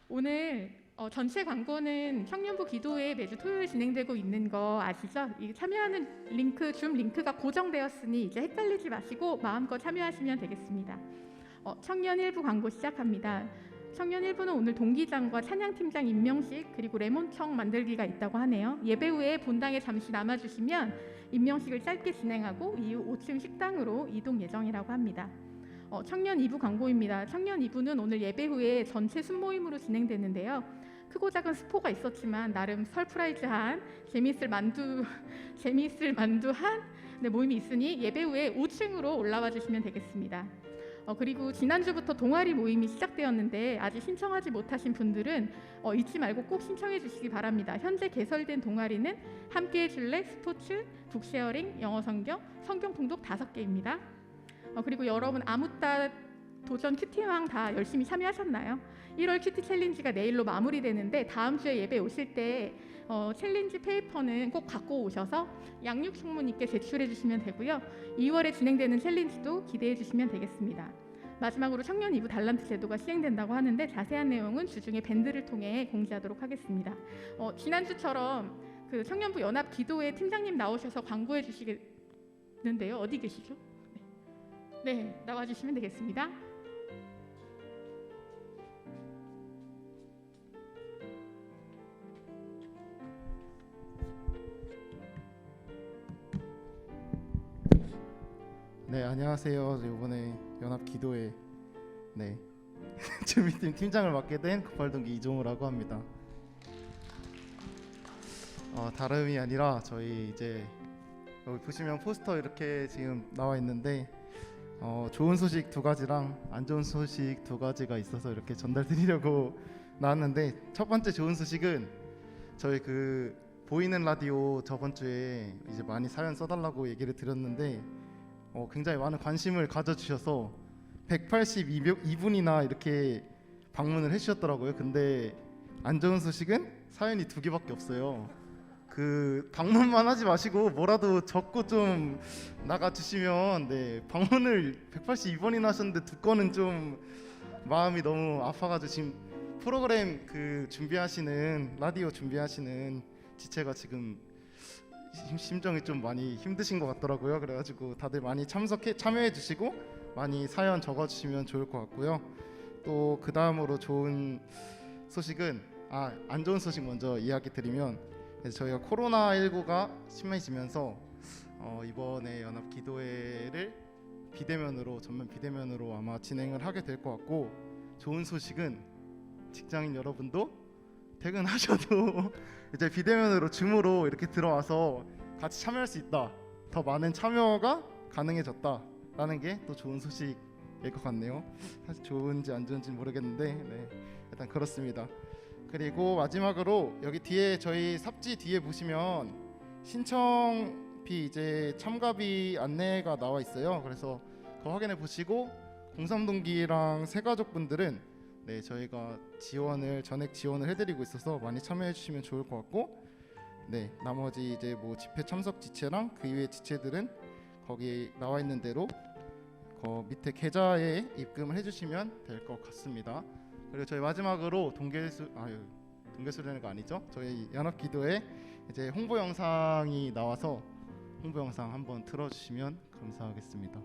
오늘 전체 광고는 청년부 기도회 매주 토요일 진행되고 있는 거 아시죠? 이 참여하는 링크, 줌 링크가 고정되었으니 이제 헷갈리지 마시고 마음껏 참여하시면 되겠습니다. 청년 1부 광고 시작합니다. 청년 1부는 오늘 동기장과 찬양팀장 임명식 그리고 레몬청 만들기가 있다고 하네요. 예배 후에 본당에 잠시 남아주시면 임명식을 짧게 진행하고 이후 5층 식당으로 이동 예정이라고 합니다. 청년 2부 광고입니다. 청년 2부는 오늘 예배 후에 전체 순모임으로 진행되는데요. 크고 작은 스포가 있었지만 나름 설프라이즈한 재미있을 만두한 모임이 있으니 예배 후에 5층으로 올라와 주시면 되겠습니다. 그리고 지난주부터 동아리 모임이 시작되었는데 아직 신청하지 못하신 분들은 잊지 말고 꼭 신청해 주시기 바랍니다. 현재 개설된 동아리는 함께 해줄래, 스포츠, 북쉐어링, 영어 성경, 성경 통독 5개입니다. 그리고 여러분 아무따 도전 큐티왕 다 열심히 참여하셨나요? 1월 큐티 챌린지가 내일로 마무리되는데 다음 주에 예배 오실 때 챌린지 페이퍼는 꼭 갖고 오셔서 양육 총무님께 제출해 주시면 되고요. 2월에 진행되는 챌린지도 기대해 주시면 되겠습니다. 마지막으로 청년 2부 달란트 제도가 시행된다고 하는데 자세한 내용은 주중에 밴드를 통해 공지하도록 하겠습니다. 지난주처럼 그 청년부 연합 기도회 팀장님 나오셔서 광고해 주시겠는데요. 어디 계시죠? 네, 나와 주시면 되겠습니다.
네, 안녕하세요. 이번에 연합 기도회 준비팀 팀장을 맡게 된 98동기 이종우라고 합니다. 다름이 아니라 저희 이제 여기 보시면 포스터 이렇게 지금 나와 있는데 좋은 소식 2가지랑 안 좋은 소식 2가지가 있어서 이렇게 전달드리려고 나왔는데, 첫 번째 좋은 소식은 저희 그 보이는 라디오 저번 주에 이제 많이 사연 써달라고 얘기를 드렸는데 굉장히 많은 관심을 가져주셔서 182분이나 이렇게 방문을 해주셨더라고요. 근데 안 좋은 소식은 사연이 2개밖에 없어요. 그 방문만 하지 마시고 뭐라도 적고 좀 나가주시면, 네, 방문을 182번이나 하셨는데 2건은 좀 마음이 너무 아파가지고 지금 프로그램 그 준비하시는, 라디오 준비하시는 지체가 지금 심정이 좀 많이 힘드신 것 같더라고요. 그래가지고 다들 많이 참여해 주시고 많이 사연 적어주시면 좋을 것 같고요. 또 그 다음으로 좋은 소식은, 안 좋은 소식 먼저 이야기 드리면, 저희가 코로나19가 심해지면서 이번에 연합 기도회를 비대면으로, 전면 비대면으로 아마 진행을 하게 될 것 같고, 좋은 소식은 직장인 여러분도 퇴근하셔도 이제 비대면으로 줌으로 이렇게 들어와서 같이 참여할 수 있다, 더 많은 참여가 가능해졌다라는 게 또 좋은 소식일 것 같네요. 사실 좋은지 안 좋은지는 모르겠는데, 네, 일단 그렇습니다. 그리고 마지막으로 여기 뒤에, 저희 삽지 뒤에 보시면 신청비 이제 참가비 안내가 나와 있어요. 그래서 그거 확인해 보시고, 03동기랑 새가족분들은, 네, 저희가 전액 지원을 해드리고 있어서 많이 참여해 주시면 좋을 것 같고, 네, 나머지 이제 뭐 집회 참석 지체랑 그 이외의 지체들은 거기 나와 있는 대로 그 밑에 계좌에 입금을 해주시면 될 것 같습니다. 그리고 저희 마지막으로 동계수련회가 아니죠? 저희 연합기도에 이제 홍보 영상이 나와서 홍보 영상 한번 틀어주시면 감사하겠습니다.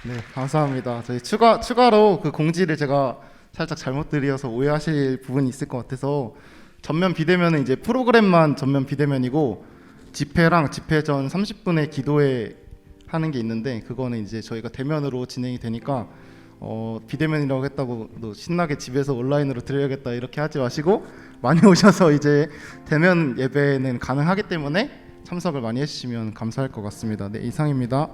네, 감사합니다. 저희 추가로 그 공지를 제가 살짝 잘못 드려서 오해하실 부분이 있을 것 같아서 전면 비대면은 이제 프로그램만 전면 비대면이고 집회랑 집회 전 30분의 기도회 하는 게 있는데 그거는 이제 저희가 대면으로 진행이 되니까 비대면이라고 했다고 또 신나게 집에서 온라인으로 드려야겠다 이렇게 하지 마시고 많이 오셔서 이제 대면 예배는 가능하기 때문에 참석을 많이 해주시면 감사할 것 같습니다. 네, 이상입니다.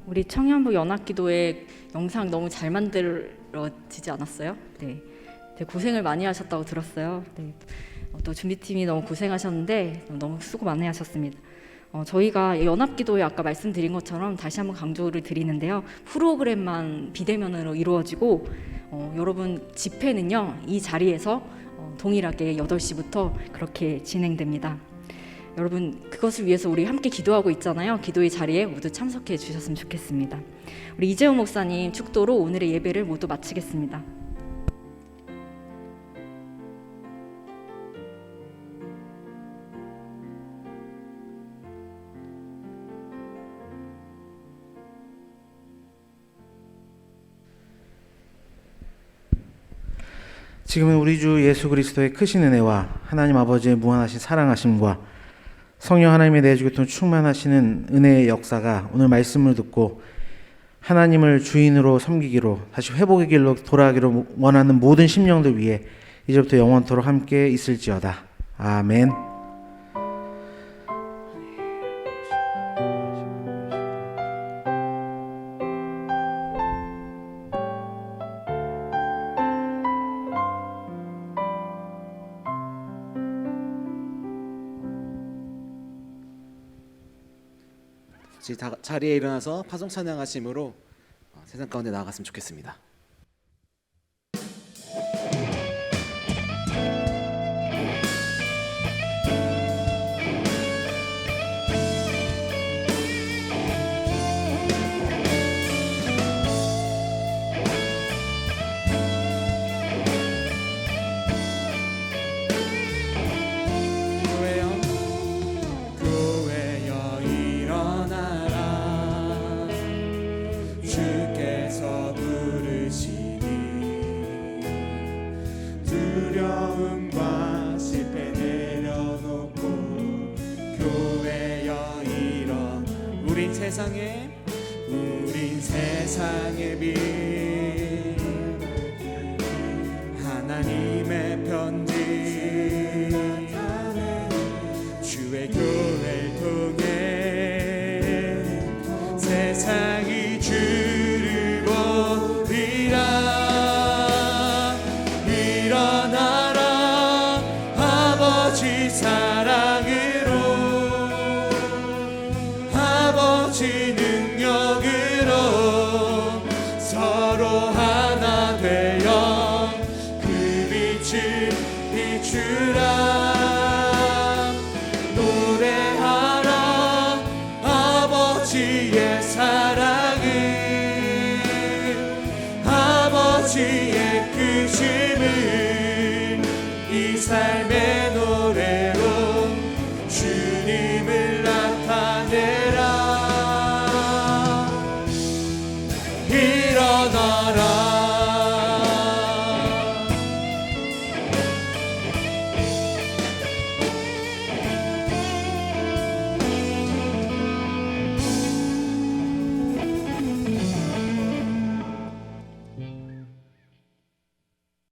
우리 청년부 연합기도회 영상 너무 잘 만들어지지 않았어요? 네. 되게 고생을 많이 하셨다고 들었어요. 네. 또 준비팀이 너무 고생하셨는데 너무 수고 많이 하셨습니다. 저희가 연합기도회 아까 말씀드린 것처럼 다시 한번 강조를 드리는데요. 프로그램만 비대면으로 이루어지고 여러분 집회는요 이 자리에서 동일하게 8시부터 그렇게 진행됩니다. 여러분 그것을 위해서 우리 함께 기도하고 있잖아요. 기도의 자리에 모두 참석해 주셨으면 좋겠습니다. 우리 이재용 목사님 축도로 오늘의 예배를 모두 마치겠습니다.
지금은 우리 주 예수 그리스도의 크신 은혜와 하나님 아버지의 무한하신 사랑하심과 성령 하나님의 내주교통 충만하시는 은혜의 역사가 오늘 말씀을 듣고 하나님을 주인으로 섬기기로 다시 회복의 길로 돌아가기로 원하는 모든 심령들 위해 이제부터 영원토록 함께 있을지어다. 아멘.
자리에 일어나서 파송 찬양하심으로 세상 가운데 나아갔으면 좋겠습니다.
두려움과 실패 내려놓고 교회여 일어 우린 세상의 빛 하나님의 편지 주의 교회를 통해 세상이 주를 보리라. 사랑으로 아버지 능력으로 서로 하나 되어 그 빛을 비추라. 노래하라 아버지의 사랑을 아버지의 크신